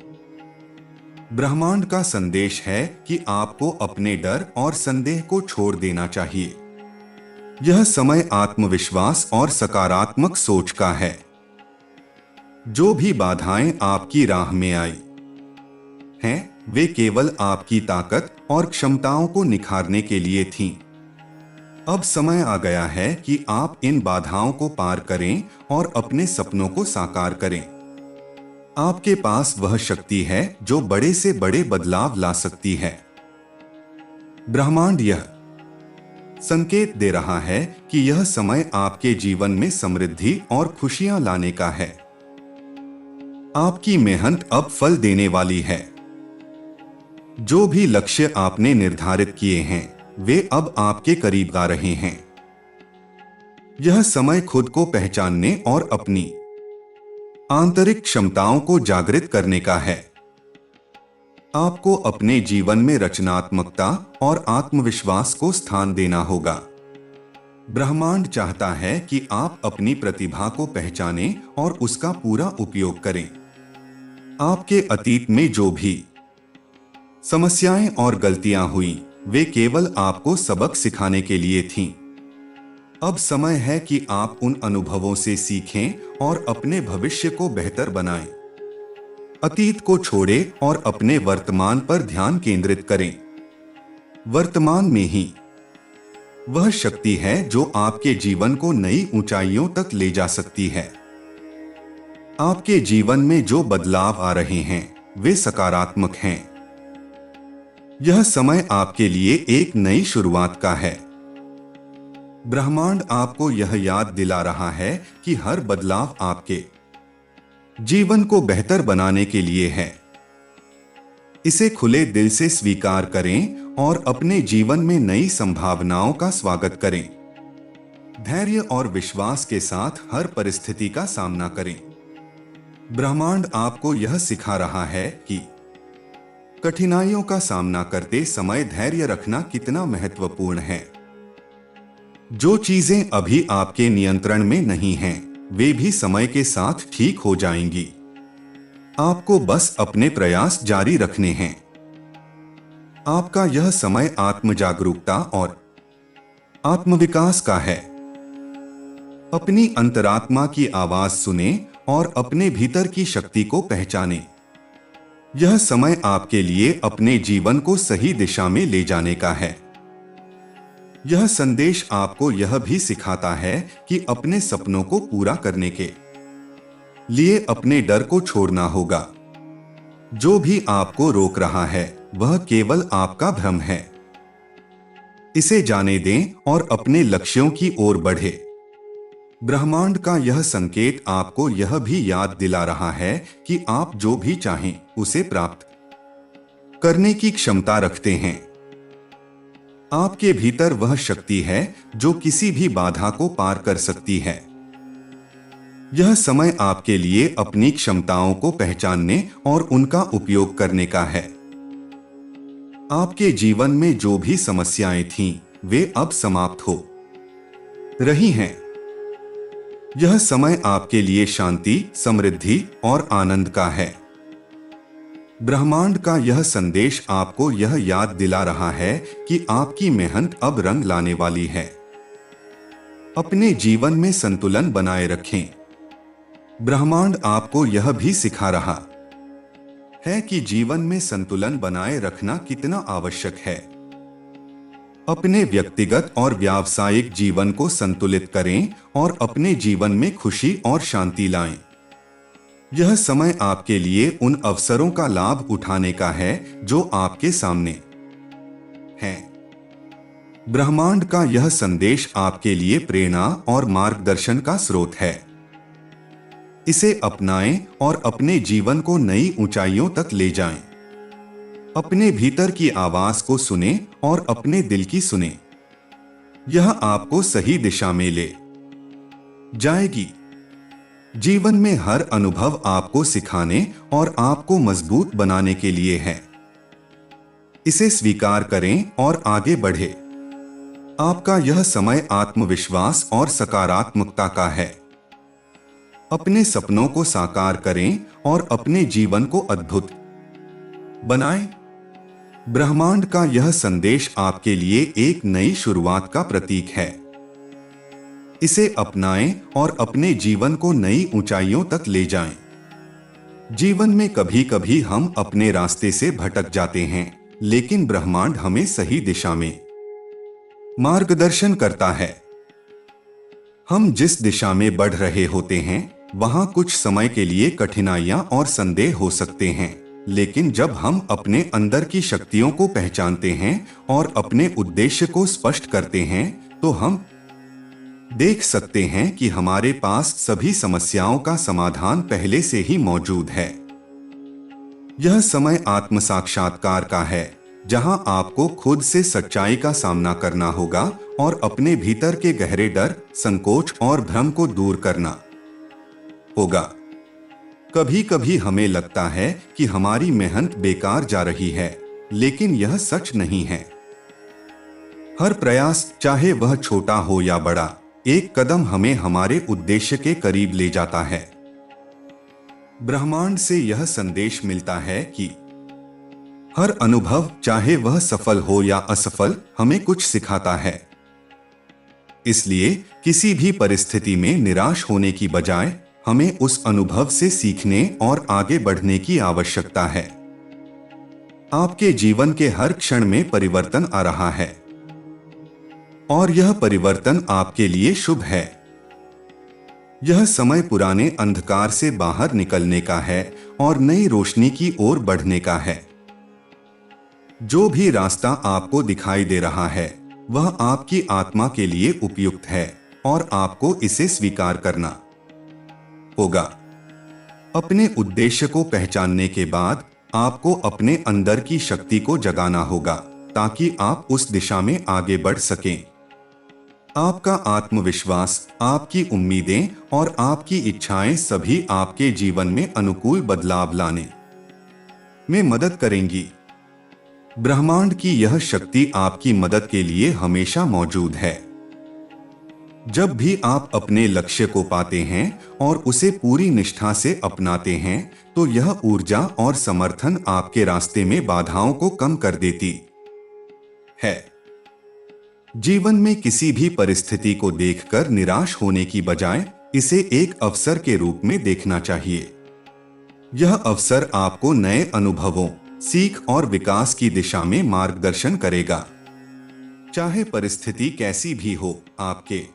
S1: ब्रह्मांड का संदेश है कि आपको अपने डर और संदेह को छोड़ देना चाहिए। यह समय आत्मविश्वास और सकारात्मक सोच का है। जो भी बाधाएं आपकी राह में आई हैं, वे केवल आपकी ताकत और क्षमताओं को निखारने के लिए थीं। अब समय आ गया है कि आप इन बाधाओं को पार करें और अपने सपनों को साकार करें। आपके पास वह शक्ति है जो बड़े से बड़े बदलाव ला सकती है। ब्रह्मांड यह संकेत दे रहा है कि यह समय आपके जीवन में समृद्धि और खुशियां लाने का है। आपकी मेहनत अब फल देने वाली है। जो भी लक्ष्य आपने निर्धारित किए हैं, वे अब आपके करीब आ रहे हैं। यह समय खुद को पहचानने और अपनी आंतरिक क्षमताओं को जागृत करने का है। आपको अपने जीवन में रचनात्मकता और आत्मविश्वास को स्थान देना होगा। ब्रह्मांड चाहता है कि आप अपनी प्रतिभा को पहचानें और उसका पूरा उपयोग करें। आपके अतीत में जो भी समस्याएं और गलतियां हुई, वे केवल आपको सबक सिखाने के लिए थीं। अब समय है कि आप उन अनुभवों से सीखें और अपने भविष्य को बेहतर बनाएं। अतीत को छोड़ें और अपने वर्तमान पर ध्यान केंद्रित करें। वर्तमान में ही वह शक्ति है जो आपके जीवन को नई ऊंचाइयों तक ले जा सकती है। आपके जीवन में जो बदलाव आ रहे हैं, वे सकारात्मक हैं। यह समय आपके लिए एक नई शुरुआत का है। ब्रह्मांड आपको यह याद दिला रहा है कि हर बदलाव आपके जीवन को बेहतर बनाने के लिए है। इसे खुले दिल से स्वीकार करें और अपने जीवन में नई संभावनाओं का स्वागत करें। धैर्य और विश्वास के साथ हर परिस्थिति का सामना करें। ब्रह्मांड आपको यह सिखा रहा है कि कठिनाइयों का सामना करते समय धैर्य रखना कितना महत्वपूर्ण है। जो चीजें अभी आपके नियंत्रण में नहीं हैं, वे भी समय के साथ ठीक हो जाएंगी। आपको बस अपने प्रयास जारी रखने हैं। आपका यह समय आत्म जागरूकता और आत्मविकास का है। अपनी अंतरात्मा की आवाज सुने और अपने भीतर की शक्ति को पहचानें। यह समय आपके लिए अपने जीवन को सही दिशा में ले जाने का है। यह संदेश आपको यह भी सिखाता है कि अपने सपनों को पूरा करने के लिए अपने डर को छोड़ना होगा। जो भी आपको रोक रहा है, वह केवल आपका भ्रम है। इसे जाने दें और अपने लक्ष्यों की ओर बढ़े। ब्रह्मांड का यह संकेत आपको यह भी याद दिला रहा है कि आप जो भी चाहें, उसे प्राप्त करने की क्षमता रखते हैं। आपके भीतर वह शक्ति है जो किसी भी बाधा को पार कर सकती है। यह समय आपके लिए अपनी क्षमताओं को पहचानने और उनका उपयोग करने का है। आपके जीवन में जो भी समस्याएं थीं, वे अब समाप्त हो रही हैं। यह समय आपके लिए शांति, समृद्धि और आनंद का है। ब्रह्मांड का यह संदेश आपको यह याद दिला रहा है कि आपकी मेहनत अब रंग लाने वाली है। अपने जीवन में संतुलन बनाए रखें। ब्रह्मांड आपको यह भी सिखा रहा है कि जीवन में संतुलन बनाए रखना कितना आवश्यक है। अपने व्यक्तिगत और व्यावसायिक जीवन को संतुलित करें और अपने जीवन में खुशी और शांति लाएं। यह समय आपके लिए उन अवसरों का लाभ उठाने का है जो आपके सामने हैं। ब्रह्मांड का यह संदेश आपके लिए प्रेरणा और मार्गदर्शन का स्रोत है। इसे अपनाएं और अपने जीवन को नई ऊंचाइयों तक ले जाएं। अपने भीतर की आवाज को सुने और अपने दिल की सुने। यह आपको सही दिशा में ले जाएगी। जीवन में हर अनुभव आपको सिखाने और आपको मजबूत बनाने के लिए है। इसे स्वीकार करें और आगे बढ़े। आपका यह समय आत्मविश्वास और सकारात्मकता का है। अपने सपनों को साकार करें और अपने जीवन को अद्भुत बनाएं। ब्रह्मांड का यह संदेश आपके लिए एक नई शुरुआत का प्रतीक है। इसे अपनाएं और अपने जीवन को नई ऊंचाइयों तक ले जाएं। जीवन में कभी कभी हम अपने रास्ते से भटक जाते हैं, लेकिन ब्रह्मांड हमें सही दिशा में मार्गदर्शन करता है। हम जिस दिशा में बढ़ रहे होते हैं, वहां कुछ समय के लिए कठिनाइयां और संदेह हो सकते हैं, लेकिन जब हम अपने अंदर की शक्तियों को पहचानते हैं और अपने उद्देश्य को स्पष्ट करते हैं, तो हम देख सकते हैं कि हमारे पास सभी समस्याओं का समाधान पहले से ही मौजूद है। यह समय आत्म साक्षात्कार का है, जहां आपको खुद से सच्चाई का सामना करना होगा और अपने भीतर के गहरे डर, संकोच और भ्रम को दूर करना होगा। कभी कभी हमें लगता है कि हमारी मेहनत बेकार जा रही है, लेकिन यह सच नहीं है। हर प्रयास, चाहे वह छोटा हो या बड़ा, एक कदम हमें हमारे उद्देश्य के करीब ले जाता है। ब्रह्मांड से यह संदेश मिलता है कि हर अनुभव, चाहे वह सफल हो या असफल, हमें कुछ सिखाता है। इसलिए किसी भी परिस्थिति में निराश होने की बजाय हमें उस अनुभव से सीखने और आगे बढ़ने की आवश्यकता है। आपके जीवन के हर क्षण में परिवर्तन आ रहा है और यह परिवर्तन आपके लिए शुभ है। यह समय पुराने अंधकार से बाहर निकलने का है और नई रोशनी की ओर बढ़ने का है। जो भी रास्ता आपको दिखाई दे रहा है वह आपकी आत्मा के लिए उपयुक्त है और आपको इसे स्वीकार करना होगा। अपने उद्देश्य को पहचानने के बाद आपको अपने अंदर की शक्ति को जगाना होगा ताकि आप उस दिशा में आगे बढ़ सकें। आपका आत्मविश्वास, आपकी उम्मीदें और आपकी इच्छाएं सभी आपके जीवन में अनुकूल बदलाव लाने में मदद करेंगी। ब्रह्मांड की यह शक्ति आपकी मदद के लिए हमेशा मौजूद है। जब भी आप अपने लक्ष्य को पाते हैं और उसे पूरी निष्ठा से अपनाते हैं तो यह ऊर्जा और समर्थन आपके रास्ते में बाधाओं को कम कर देती है। जीवन में किसी भी परिस्थिति को देखकर निराश होने की बजाय इसे एक अवसर के रूप में देखना चाहिए। यह अवसर आपको नए अनुभवों, सीख और विकास की दिशा में मार्गदर्शन करेगा। चाहे परिस्थिति कैसी भी हो, आपके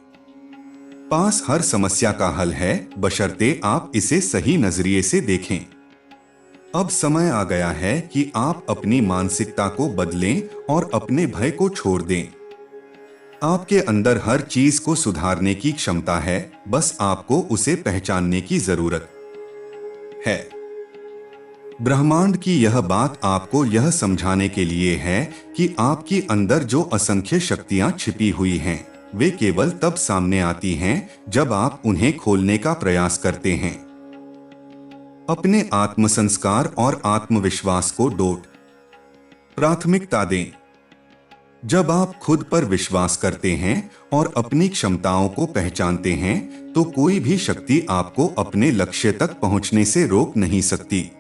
S1: पास हर समस्या का हल है, बशर्ते आप इसे सही नजरिए से देखें। अब समय आ गया है कि आप अपनी मानसिकता को बदलें और अपने भय को छोड़ दें। आपके अंदर हर चीज को सुधारने की क्षमता है, बस आपको उसे पहचानने की जरूरत है। ब्रह्मांड की यह बात आपको यह समझाने के लिए है कि आपके अंदर जो असंख्य शक्तियां छिपी हुई हैं, वे केवल तब सामने आती हैं जब आप उन्हें खोलने का प्रयास करते हैं। अपने आत्मसंस्कार और आत्मविश्वास को प्राथमिकता दें। जब आप खुद पर विश्वास करते हैं और अपनी क्षमताओं को पहचानते हैं तो कोई भी शक्ति आपको अपने लक्ष्य तक पहुंचने से रोक नहीं सकती।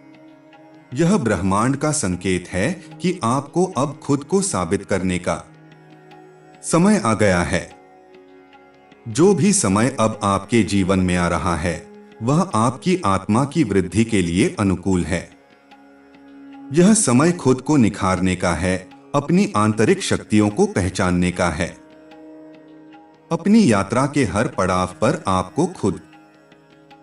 S1: यह ब्रह्मांड का संकेत है कि आपको अब खुद को साबित करने का समय आ गया है। जो भी समय अब आपके जीवन में आ रहा है वह आपकी आत्मा की वृद्धि के लिए अनुकूल है। यह समय खुद को निखारने का है, अपनी आंतरिक शक्तियों को पहचानने का है। अपनी यात्रा के हर पड़ाव पर आपको खुद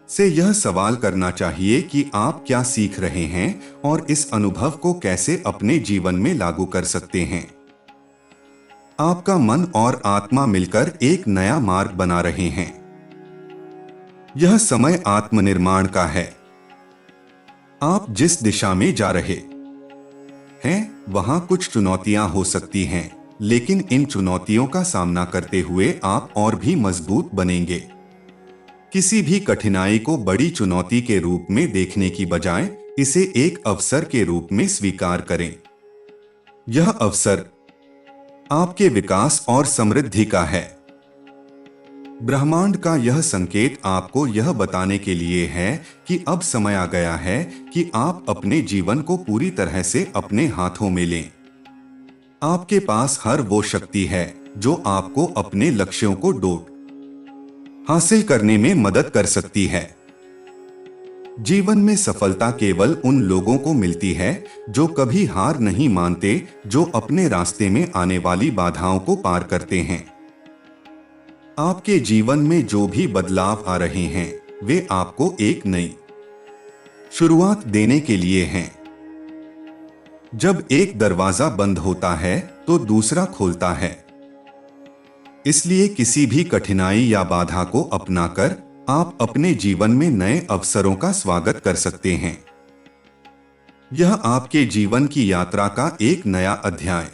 S1: से यह सवाल करना चाहिए कि आप क्या सीख रहे हैं और इस अनुभव को कैसे अपने जीवन में लागू कर सकते हैं। आपका मन और आत्मा मिलकर एक नया मार्ग बना रहे हैं। यह समय आत्मनिर्माण का है। आप जिस दिशा में जा रहे हैं वहां कुछ चुनौतियां हो सकती हैं, लेकिन इन चुनौतियों का सामना करते हुए आप और भी मजबूत बनेंगे। किसी भी कठिनाई को बड़ी चुनौती के रूप में देखने की बजाय इसे एक अवसर के रूप में स्वीकार करें। यह अवसर आपके विकास और समृद्धि का है। ब्रह्मांड का यह संकेत आपको यह बताने के लिए है कि अब समय आ गया है कि आप अपने जीवन को पूरी तरह से अपने हाथों में लें। आपके पास हर वो शक्ति है जो आपको अपने लक्ष्यों को हासिल करने में मदद कर सकती है। जीवन में सफलता केवल उन लोगों को मिलती है जो कभी हार नहीं मानते, जो अपने रास्ते में आने वाली बाधाओं को पार करते हैं। आपके जीवन में जो भी बदलाव आ रहे हैं वे आपको एक नई शुरुआत देने के लिए हैं। जब एक दरवाजा बंद होता है तो दूसरा खुलता है। इसलिए किसी भी कठिनाई या बाधा को अपनाकर आप अपने जीवन में नए अवसरों का स्वागत कर सकते हैं। यह आपके जीवन की यात्रा का एक नया अध्याय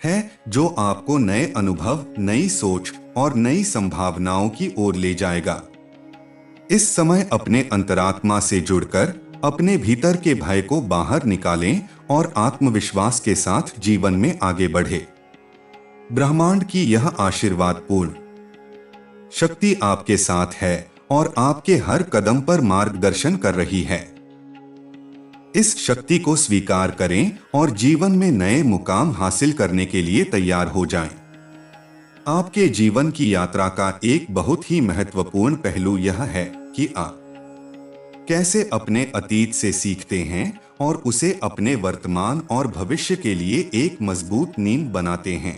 S1: है जो आपको नए अनुभव, नई सोच और नई संभावनाओं की ओर ले जाएगा। इस समय अपने अंतरात्मा से जुड़कर अपने भीतर के भय को बाहर निकालें और आत्मविश्वास के साथ जीवन में आगे बढ़े। ब्रह्मांड की यह आशीर्वादपूर्ण शक्ति आपके साथ है और आपके हर कदम पर मार्गदर्शन कर रही है। इस शक्ति को स्वीकार करें और जीवन में नए मुकाम हासिल करने के लिए तैयार हो जाएं। आपके जीवन की यात्रा का एक बहुत ही महत्वपूर्ण पहलू यह है कि आप कैसे अपने अतीत से सीखते हैं और उसे अपने वर्तमान और भविष्य के लिए एक मजबूत नींव बनाते हैं।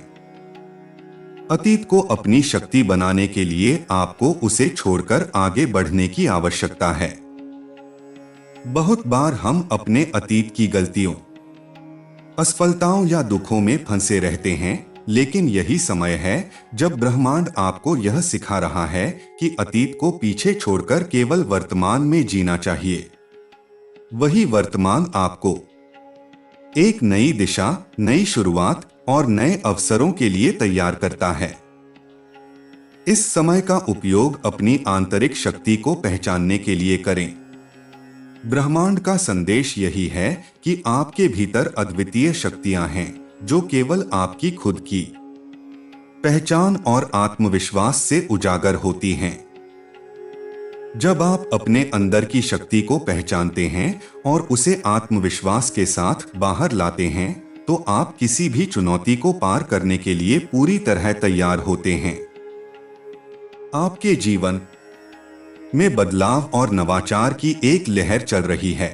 S1: अतीत को अपनी शक्ति बनाने के लिए आपको उसे छोड़कर आगे बढ़ने की आवश्यकता है। बहुत बार हम अपने अतीत की गलतियों, असफलताओं या दुखों में फंसे रहते हैं, लेकिन यही समय है जब ब्रह्मांड आपको यह सिखा रहा है कि अतीत को पीछे छोड़कर केवल वर्तमान में जीना चाहिए। वही वर्तमान आपको एक नई दिशा, नई शुरुआत और नए अवसरों के लिए तैयार करता है। इस समय का उपयोग अपनी आंतरिक शक्ति को पहचानने के लिए करें। ब्रह्मांड का संदेश यही है कि आपके भीतर अद्वितीय शक्तियां हैं जो केवल आपकी खुद की पहचान और आत्मविश्वास से उजागर होती हैं। जब आप अपने अंदर की शक्ति को पहचानते हैं और उसे आत्मविश्वास के साथ बाहर लाते हैं, तो आप किसी भी चुनौती को पार करने के लिए पूरी तरह तैयार होते हैं। आपके जीवन में बदलाव और नवाचार की एक लहर चल रही है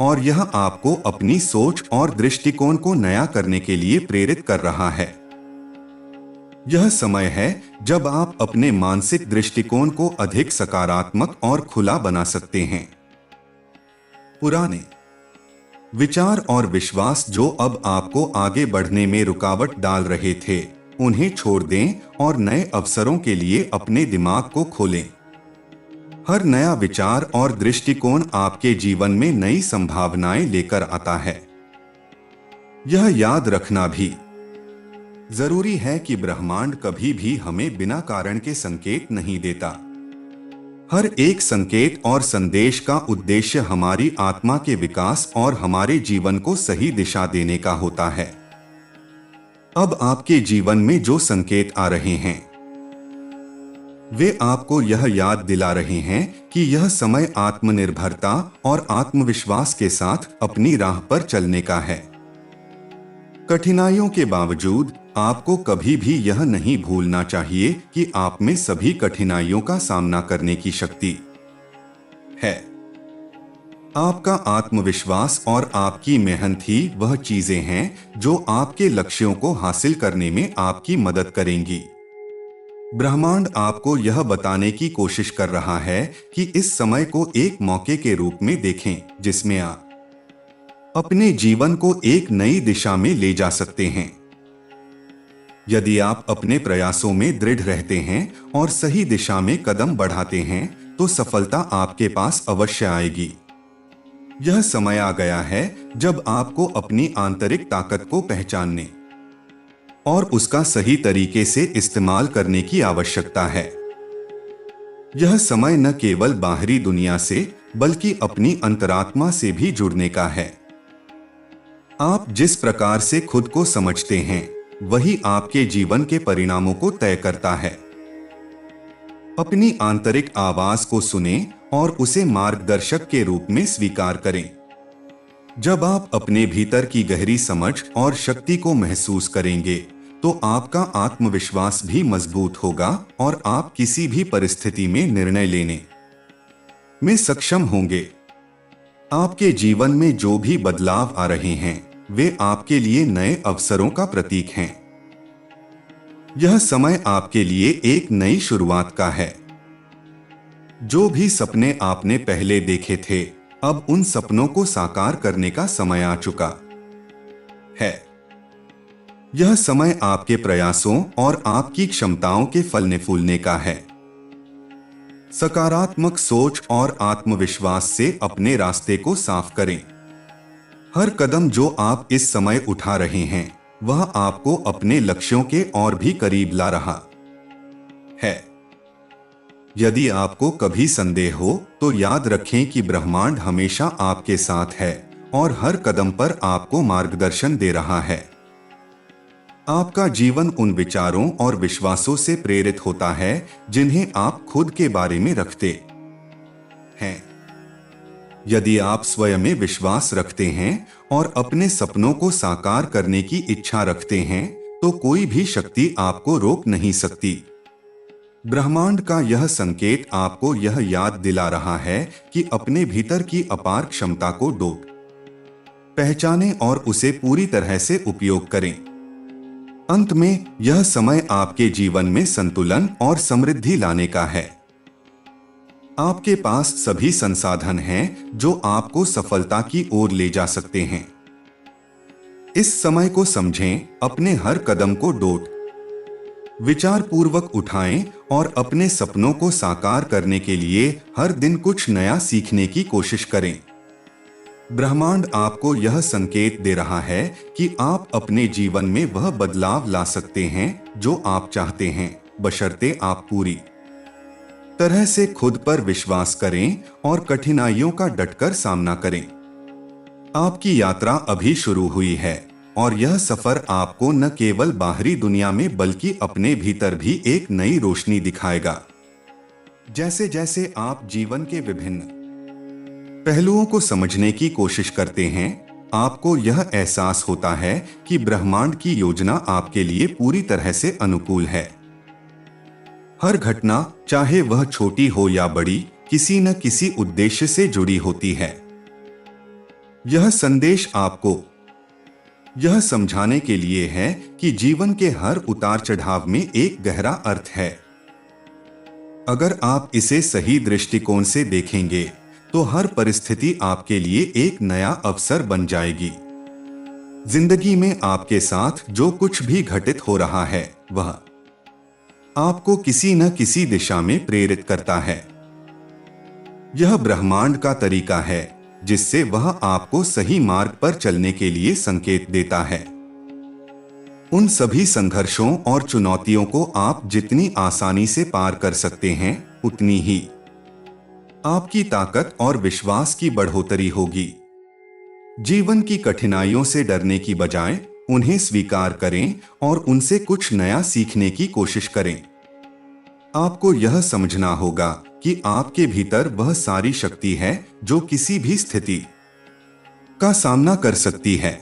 S1: और यह आपको अपनी सोच और दृष्टिकोण को नया करने के लिए प्रेरित कर रहा है। यह समय है जब आप अपने मानसिक दृष्टिकोण को अधिक सकारात्मक और खुला बना सकते हैं। पुराने विचार और विश्वास जो अब आपको आगे बढ़ने में रुकावट डाल रहे थे, उन्हें छोड़ दें और नए अवसरों के लिए अपने दिमाग को खोलें। हर नया विचार और दृष्टिकोण आपके जीवन में नई संभावनाएं लेकर आता है। यह याद रखना भी जरूरी है कि ब्रह्मांड कभी भी हमें बिना कारण के संकेत नहीं देता। हर एक संकेत और संदेश का उद्देश्य हमारी आत्मा के विकास और हमारे जीवन को सही दिशा देने का होता है। अब आपके जीवन में जो संकेत आ रहे हैं, वे आपको यह याद दिला रहे हैं कि यह समय आत्मनिर्भरता और आत्मविश्वास के साथ अपनी राह पर चलने का है। कठिनाइयों के बावजूद आपको कभी भी यह नहीं भूलना चाहिए कि आप में सभी कठिनाइयों का सामना करने की शक्ति है। आपका आत्मविश्वास और आपकी मेहनत ही वह चीजें हैं जो आपके लक्ष्यों को हासिल करने में आपकी मदद करेंगी। ब्रह्मांड आपको यह बताने की कोशिश कर रहा है कि इस समय को एक मौके के रूप में देखें जिसमें आप अपने जीवन को एक नई दिशा में ले जा सकते हैं। यदि आप अपने प्रयासों में दृढ़ रहते हैं और सही दिशा में कदम बढ़ाते हैं, तो सफलता आपके पास अवश्य आएगी। यह समय आ गया है जब आपको अपनी आंतरिक ताकत को पहचानने और उसका सही तरीके से इस्तेमाल करने की आवश्यकता है। यह समय न केवल बाहरी दुनिया से बल्कि अपनी अंतरात्मा से भी जुड़ने का है। आप जिस प्रकार से खुद को समझते हैं, वही आपके जीवन के परिणामों को तय करता है। अपनी आंतरिक आवाज को सुनें और उसे मार्गदर्शक के रूप में स्वीकार करें। जब आप अपने भीतर की गहरी समझ और शक्ति को महसूस करेंगे, तो आपका आत्मविश्वास भी मजबूत होगा और आप किसी भी परिस्थिति में निर्णय लेने में सक्षम होंगे। आपके जीवन में जो भी बदलाव आ रहे हैं, वे आपके लिए नए अवसरों का प्रतीक हैं। यह समय आपके लिए एक नई शुरुआत का है। जो भी सपने आपने पहले देखे थे, अब उन सपनों को साकार करने का समय आ चुका है। यह समय आपके प्रयासों और आपकी क्षमताओं के फलने फूलने का है। सकारात्मक सोच और आत्मविश्वास से अपने रास्ते को साफ करें। हर कदम जो आप इस समय उठा रहे हैं, वह आपको अपने लक्ष्यों के और भी करीब ला रहा है। यदि आपको कभी संदेह हो, तो याद रखें कि ब्रह्मांड हमेशा आपके साथ है और हर कदम पर आपको मार्गदर्शन दे रहा है। आपका जीवन उन विचारों और विश्वासों से प्रेरित होता है जिन्हें आप खुद के बारे में रखते हैं। यदि आप स्वयं में विश्वास रखते हैं और अपने सपनों को साकार करने की इच्छा रखते हैं, तो कोई भी शक्ति आपको रोक नहीं सकती। ब्रह्मांड का यह संकेत आपको यह याद दिला रहा है कि अपने भीतर की अपार क्षमता को पहचानें और उसे पूरी तरह से उपयोग करें। अंत में यह समय आपके जीवन में संतुलन और समृद्धि लाने का है। आपके पास सभी संसाधन हैं जो आपको सफलता की ओर ले जा सकते हैं। इस समय को समझें, अपने हर कदम को विचार पूर्वक उठाएं और अपने सपनों को साकार करने के लिए हर दिन कुछ नया सीखने की कोशिश करें। ब्रह्मांड आपको यह संकेत दे रहा है कि आप अपने जीवन में वह बदलाव ला सकते हैं जो आप चाहते हैं, बशर्ते आप पूरी तरह से खुद पर विश्वास करें और कठिनाइयों का डटकर सामना करें। आपकी यात्रा अभी शुरू हुई है और यह सफर आपको न केवल बाहरी दुनिया में बल्कि अपने भीतर भी एक नई रोशनी दिखाएगा। जैसे जैसे आप जीवन के विभिन्न पहलुओं को समझने की कोशिश करते हैं, आपको यह एहसास होता है कि ब्रह्मांड की योजना आपके लिए पूरी तरह से अनुकूल है। हर घटना, चाहे वह छोटी हो या बड़ी, किसी न किसी उद्देश्य से जुड़ी होती है। यह संदेश आपको यह समझाने के लिए है कि जीवन के हर उतार चढ़ाव में एक गहरा अर्थ है। अगर आप इसे सही दृष्टिकोण से देखेंगे तो हर परिस्थिति आपके लिए एक नया अवसर बन जाएगी। जिंदगी में आपके साथ जो कुछ भी घटित हो रहा है वह आपको किसी न किसी दिशा में प्रेरित करता है। यह ब्रह्मांड का तरीका है जिससे वह आपको सही मार्ग पर चलने के लिए संकेत देता है। उन सभी संघर्षों और चुनौतियों को आप जितनी आसानी से पार कर सकते हैं, उतनी ही आपकी ताकत और विश्वास की बढ़ोतरी होगी। जीवन की कठिनाइयों से डरने की बजाय उन्हें स्वीकार करें और उनसे कुछ नया सीखने की कोशिश करें। आपको यह समझना होगा कि आपके भीतर वह सारी शक्ति है जो किसी भी स्थिति का सामना कर सकती है।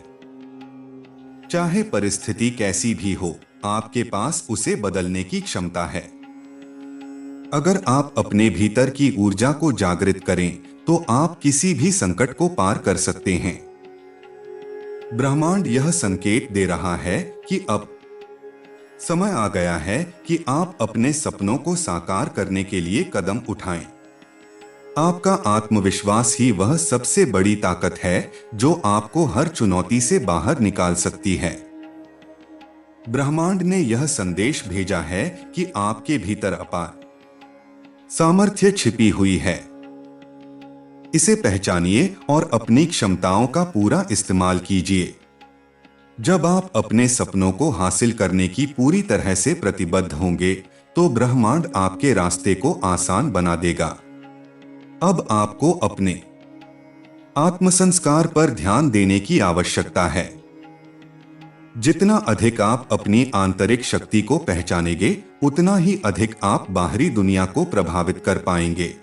S1: चाहे परिस्थिति कैसी भी हो, आपके पास उसे बदलने की क्षमता है। अगर आप अपने भीतर की ऊर्जा को जागृत करें तो आप किसी भी संकट को पार कर सकते हैं। ब्रह्मांड यह संकेत दे रहा है कि अब समय आ गया है कि आप अपने सपनों को साकार करने के लिए कदम उठाएं। आपका आत्मविश्वास ही वह सबसे बड़ी ताकत है जो आपको हर चुनौती से बाहर निकाल सकती है। ब्रह्मांड ने यह संदेश भेजा है कि आपके भीतर अपार सामर्थ्य छिपी हुई है। इसे पहचानिए और अपनी क्षमताओं का पूरा इस्तेमाल कीजिए। जब आप अपने सपनों को हासिल करने की पूरी तरह से प्रतिबद्ध होंगे तो ब्रह्मांड आपके रास्ते को आसान बना देगा। अब आपको अपने आत्मसंस्कार पर ध्यान देने की आवश्यकता है। जितना अधिक आप अपनी आंतरिक शक्ति को पहचानेंगे, उतना ही अधिक आप बाहरी दुनिया को प्रभावित कर पाएंगे।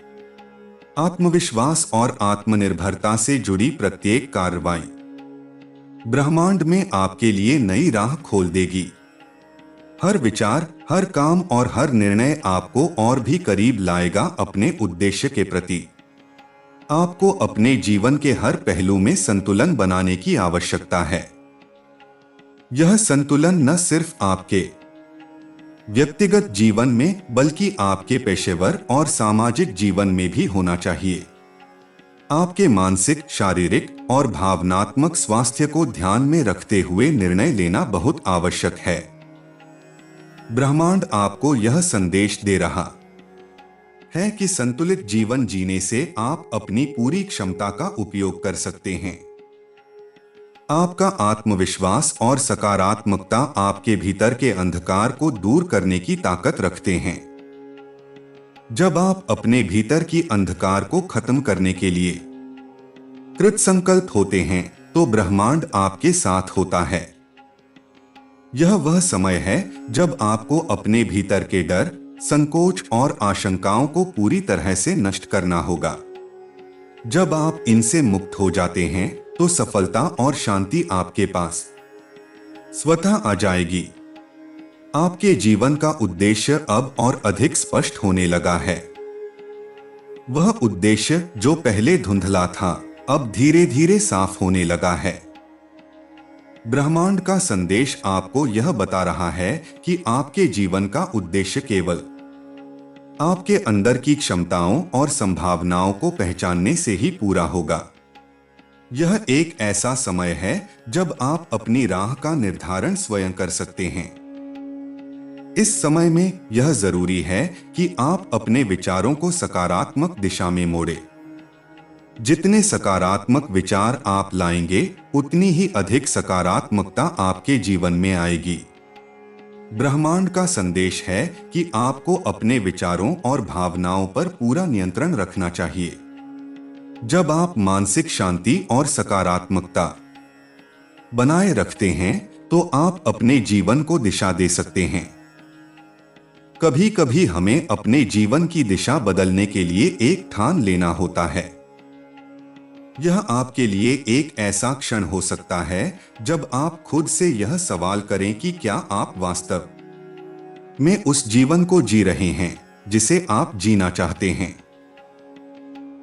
S1: आत्मविश्वास और आत्मनिर्भरता से जुड़ी प्रत्येक कार्रवाई ब्रह्मांड में आपके लिए नई राह खोल देगी। हर विचार, हर काम और हर निर्णय आपको और भी करीब लाएगा अपने उद्देश्य के प्रति। आपको अपने जीवन के हर पहलू में संतुलन बनाने की आवश्यकता है। यह संतुलन न सिर्फ आपके व्यक्तिगत जीवन में बल्कि आपके पेशेवर और सामाजिक जीवन में भी होना चाहिए। आपके मानसिक, शारीरिक और भावनात्मक स्वास्थ्य को ध्यान में रखते हुए निर्णय लेना बहुत आवश्यक है। ब्रह्मांड आपको यह संदेश दे रहा है कि संतुलित जीवन जीने से आप अपनी पूरी क्षमता का उपयोग कर सकते हैं। आपका आत्मविश्वास और सकारात्मकता आपके भीतर के अंधकार को दूर करने की ताकत रखते हैं। जब आप अपने भीतर की अंधकार को खत्म करने के लिए कृत संकल्प होते हैं तो ब्रह्मांड आपके साथ होता है। यह वह समय है जब आपको अपने भीतर के डर, संकोच और आशंकाओं को पूरी तरह से नष्ट करना होगा। जब आप इनसे मुक्त हो जाते हैं तो सफलता और शांति आपके पास स्वतः आ जाएगी। आपके जीवन का उद्देश्य अब और अधिक स्पष्ट होने लगा है। वह उद्देश्य जो पहले धुंधला था, अब धीरे धीरे साफ होने लगा है। ब्रह्मांड का संदेश आपको यह बता रहा है कि आपके जीवन का उद्देश्य केवल आपके अंदर की क्षमताओं और संभावनाओं को पहचानने से ही पूरा होगा। यह एक ऐसा समय है जब आप अपनी राह का निर्धारण स्वयं कर सकते हैं। इस समय में यह जरूरी है कि आप अपने विचारों को सकारात्मक दिशा में मोड़ें। जितने सकारात्मक विचार आप लाएंगे, उतनी ही अधिक सकारात्मकता आपके जीवन में आएगी। ब्रह्मांड का संदेश है कि आपको अपने विचारों और भावनाओं पर पूरा नियंत्रण रखना चाहिए। जब आप मानसिक शांति और सकारात्मकता बनाए रखते हैं, तो आप अपने जीवन को दिशा दे सकते हैं। कभी कभी हमें अपने जीवन की दिशा बदलने के लिए एक ठान लेना होता है। यह आपके लिए एक ऐसा क्षण हो सकता है जब आप खुद से यह सवाल करें कि क्या आप वास्तव में उस जीवन को जी रहे हैं जिसे आप जीना चाहते हैं।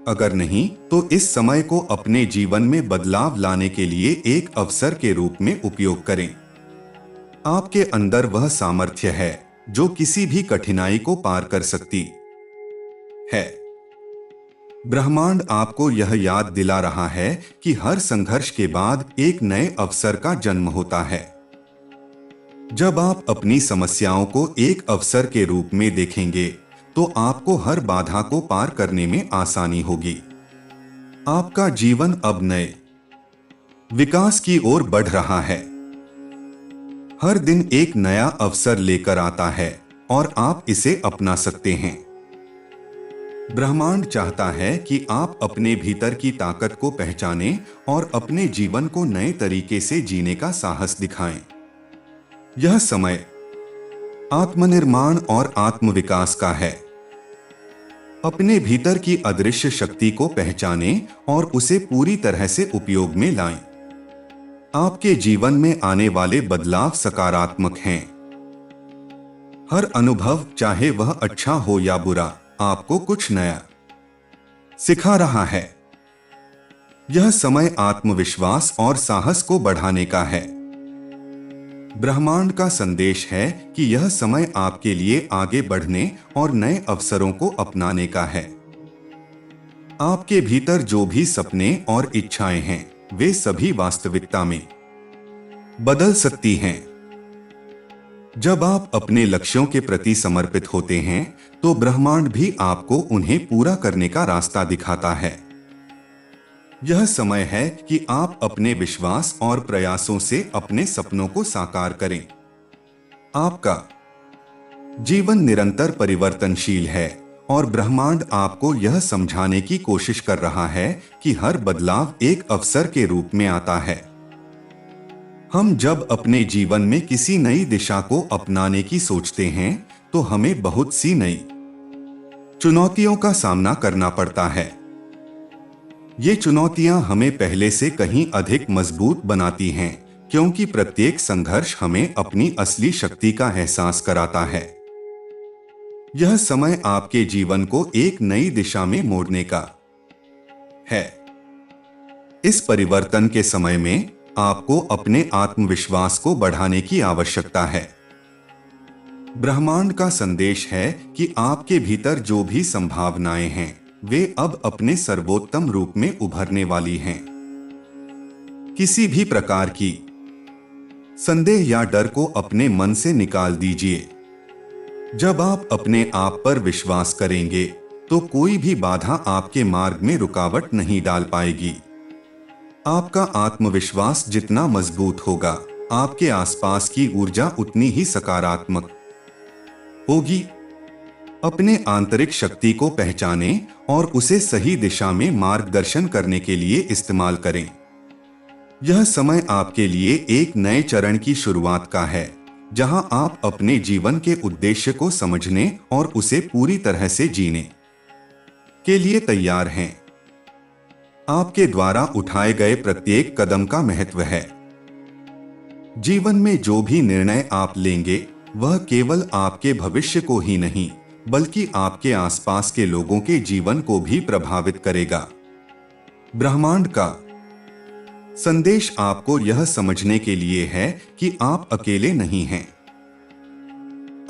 S1: अगर नहीं, तो इस समय को अपने जीवन में बदलाव लाने के लिए एक अवसर के रूप में उपयोग करें। आपके अंदर वह सामर्थ्य है जो किसी भी कठिनाई को पार कर सकती है। ब्रह्मांड आपको यह याद दिला रहा है कि हर संघर्ष के बाद एक नए अवसर का जन्म होता है। जब आप अपनी समस्याओं को एक अवसर के रूप में देखेंगे, तो आपको हर बाधा को पार करने में आसानी होगी। आपका जीवन अब नए विकास की ओर बढ़ रहा है। हर दिन एक नया अवसर लेकर आता है और आप इसे अपना सकते हैं। ब्रह्मांड चाहता है कि आप अपने भीतर की ताकत को पहचानें और अपने जीवन को नए तरीके से जीने का साहस दिखाएं। यह समय आत्मनिर्माण और आत्मविकास का है। अपने भीतर की अदृश्य शक्ति को पहचानें और उसे पूरी तरह से उपयोग में लाएं। आपके जीवन में आने वाले बदलाव सकारात्मक हैं। हर अनुभव, चाहे वह अच्छा हो या बुरा, आपको कुछ नया सिखा रहा है। यह समय आत्मविश्वास और साहस को बढ़ाने का है। ब्रह्मांड का संदेश है कि यह समय आपके लिए आगे बढ़ने और नए अवसरों को अपनाने का है। आपके भीतर जो भी सपने और इच्छाएं हैं, वे सभी वास्तविकता में बदल सकती हैं। जब आप अपने लक्ष्यों के प्रति समर्पित होते हैं, तो ब्रह्मांड भी आपको उन्हें पूरा करने का रास्ता दिखाता है। यह समय है कि आप अपने विश्वास और प्रयासों से अपने सपनों को साकार करें। आपका जीवन निरंतर परिवर्तनशील है और ब्रह्मांड आपको यह समझाने की कोशिश कर रहा है कि हर बदलाव एक अवसर के रूप में आता है। हम जब अपने जीवन में किसी नई दिशा को अपनाने की सोचते हैं, तो हमें बहुत सी नई चुनौतियों का सामना करना पड़ता है। ये चुनौतियां हमें पहले से कहीं अधिक मजबूत बनाती हैं, क्योंकि प्रत्येक संघर्ष हमें अपनी असली शक्ति का एहसास कराता है। यह समय आपके जीवन को एक नई दिशा में मोड़ने का है। इस परिवर्तन के समय में आपको अपने आत्मविश्वास को बढ़ाने की आवश्यकता है। ब्रह्मांड का संदेश है कि आपके भीतर जो भी संभावनाएं हैं, वे अब अपने सर्वोत्तम रूप में उभरने वाली हैं। किसी भी प्रकार की संदेह या डर को अपने मन से निकाल दीजिए। जब आप अपने आप पर विश्वास करेंगे, तो कोई भी बाधा आपके मार्ग में रुकावट नहीं डाल पाएगी। आपका आत्मविश्वास जितना मजबूत होगा, आपके आसपास की ऊर्जा उतनी ही सकारात्मक होगी। अपने आंतरिक शक्ति को पहचानें और उसे सही दिशा में मार्गदर्शन करने के लिए इस्तेमाल करें। यह समय आपके लिए एक नए चरण की शुरुआत का है, जहां आप अपने जीवन के उद्देश्य को समझने और उसे पूरी तरह से जीने के लिए तैयार हैं। आपके द्वारा उठाए गए प्रत्येक कदम का महत्व है। जीवन में जो भी निर्णय आप लेंगे वह केवल आपके भविष्य को ही नहीं बल्कि आपके आसपास के लोगों के जीवन को भी प्रभावित करेगा। ब्रह्मांड का संदेश आपको यह समझने के लिए है कि आप अकेले नहीं हैं।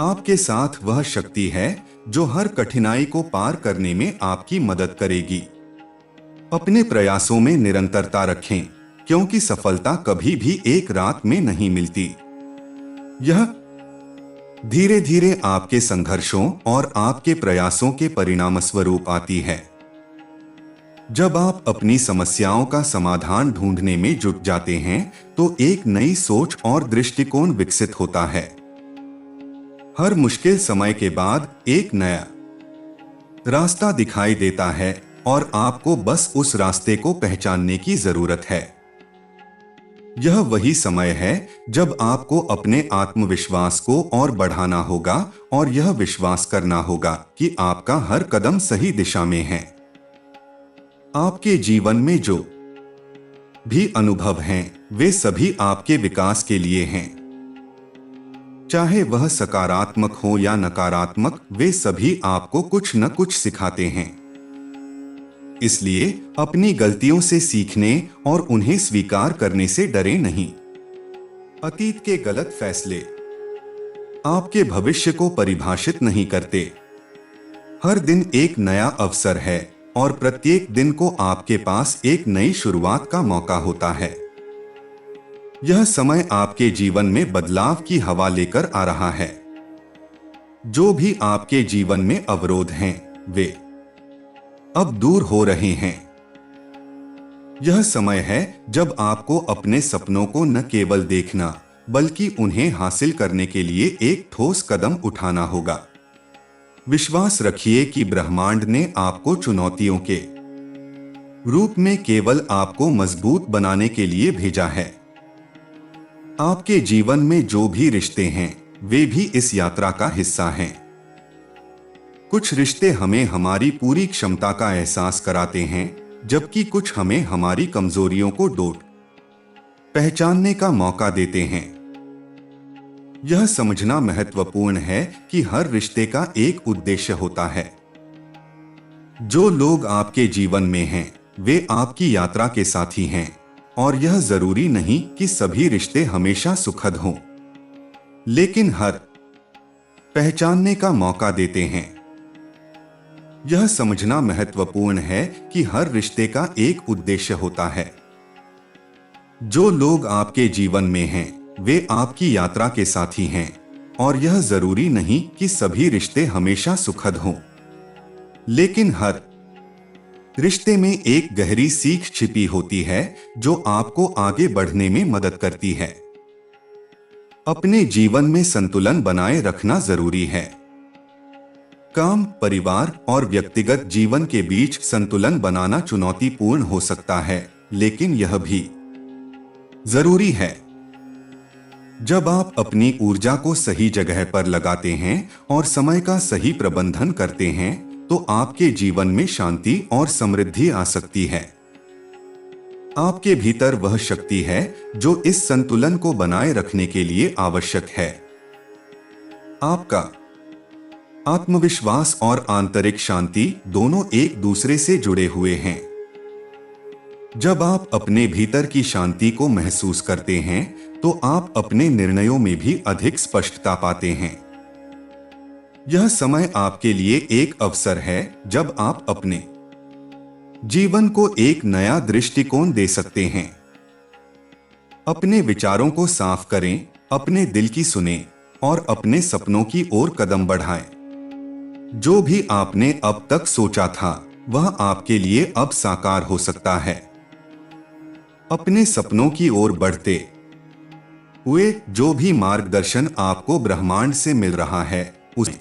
S1: आपके साथ वह शक्ति है जो हर कठिनाई को पार करने में आपकी मदद करेगी। अपने प्रयासों में निरंतरता रखें, क्योंकि सफलता कभी भी एक रात में नहीं मिलती। यह धीरे धीरे आपके संघर्षों और आपके प्रयासों के परिणामस्वरूप आती है। जब आप अपनी समस्याओं का समाधान ढूंढने में जुट जाते हैं तो एक नई सोच और दृष्टिकोण विकसित होता है। हर मुश्किल समय के बाद एक नया रास्ता दिखाई देता है और आपको बस उस रास्ते को पहचानने की जरूरत है। यह वही समय है जब आपको अपने आत्मविश्वास को और बढ़ाना होगा और यह विश्वास करना होगा कि आपका हर कदम सही दिशा में है। आपके जीवन में जो भी अनुभव हैं, वे सभी आपके विकास के लिए हैं। चाहे वह सकारात्मक हो या नकारात्मक, वे सभी आपको कुछ न कुछ सिखाते हैं। इसलिए अपनी गलतियों से सीखने और उन्हें स्वीकार करने से डरे नहीं। अतीत के गलत फैसले आपके भविष्य को परिभाषित नहीं करते। हर दिन एक नया अवसर है और प्रत्येक दिन को आपके पास एक नई शुरुआत का मौका होता है। यह समय आपके जीवन में बदलाव की हवा लेकर आ रहा है। जो भी आपके जीवन में अवरोध हैं, वे अब दूर हो रहे हैं। यह समय है जब आपको अपने सपनों को न केवल देखना बल्कि उन्हें हासिल करने के लिए एक ठोस कदम उठाना होगा। विश्वास रखिए कि ब्रह्मांड ने आपको चुनौतियों के रूप में केवल आपको मजबूत बनाने के लिए भेजा है। आपके जीवन में जो भी रिश्ते हैं, वे भी इस यात्रा का हिस्सा हैं। कुछ रिश्ते हमें हमारी पूरी क्षमता का एहसास कराते हैं, जबकि कुछ हमें हमारी कमजोरियों को पहचानने का मौका देते हैं। यह समझना महत्वपूर्ण है कि हर रिश्ते का एक उद्देश्य होता है। जो लोग आपके जीवन में हैं, वे आपकी यात्रा के साथी हैं और यह जरूरी नहीं कि सभी रिश्ते हमेशा सुखद हों, लेकिन हर पहचानने का मौका देते हैं। यह समझना महत्वपूर्ण है कि हर रिश्ते का एक उद्देश्य होता है। जो लोग आपके जीवन में हैं, वे आपकी यात्रा के साथी हैं और यह जरूरी नहीं कि सभी रिश्ते हमेशा सुखद हों, लेकिन हर रिश्ते में एक गहरी सीख छिपी होती है जो आपको आगे बढ़ने में मदद करती है। अपने जीवन में संतुलन बनाए रखना जरूरी है। काम, परिवार और व्यक्तिगत जीवन के बीच संतुलन बनाना चुनौतीपूर्ण हो सकता है, लेकिन यह भी जरूरी है। जब आप अपनी ऊर्जा को सही जगह पर लगाते हैं और समय का सही प्रबंधन करते हैं, तो आपके जीवन में शांति और समृद्धि आ सकती है। आपके भीतर वह शक्ति है जो इस संतुलन को बनाए रखने के लिए आवश्यक है। आपका आत्मविश्वास और आंतरिक शांति दोनों एक दूसरे से जुड़े हुए हैं। जब आप अपने भीतर की शांति को महसूस करते हैं, तो आप अपने निर्णयों में भी अधिक स्पष्टता पाते हैं। यह समय आपके लिए एक अवसर है जब आप अपने जीवन को एक नया दृष्टिकोण दे सकते हैं। अपने विचारों को साफ करें, अपने दिल की सुनें और अपने सपनों की ओर कदम बढ़ाएं। जो भी आपने अब तक सोचा था, वह आपके लिए अब साकार हो सकता है। अपने सपनों की ओर बढ़ते हुए जो भी मार्गदर्शन आपको ब्रह्मांड से मिल रहा है, उसे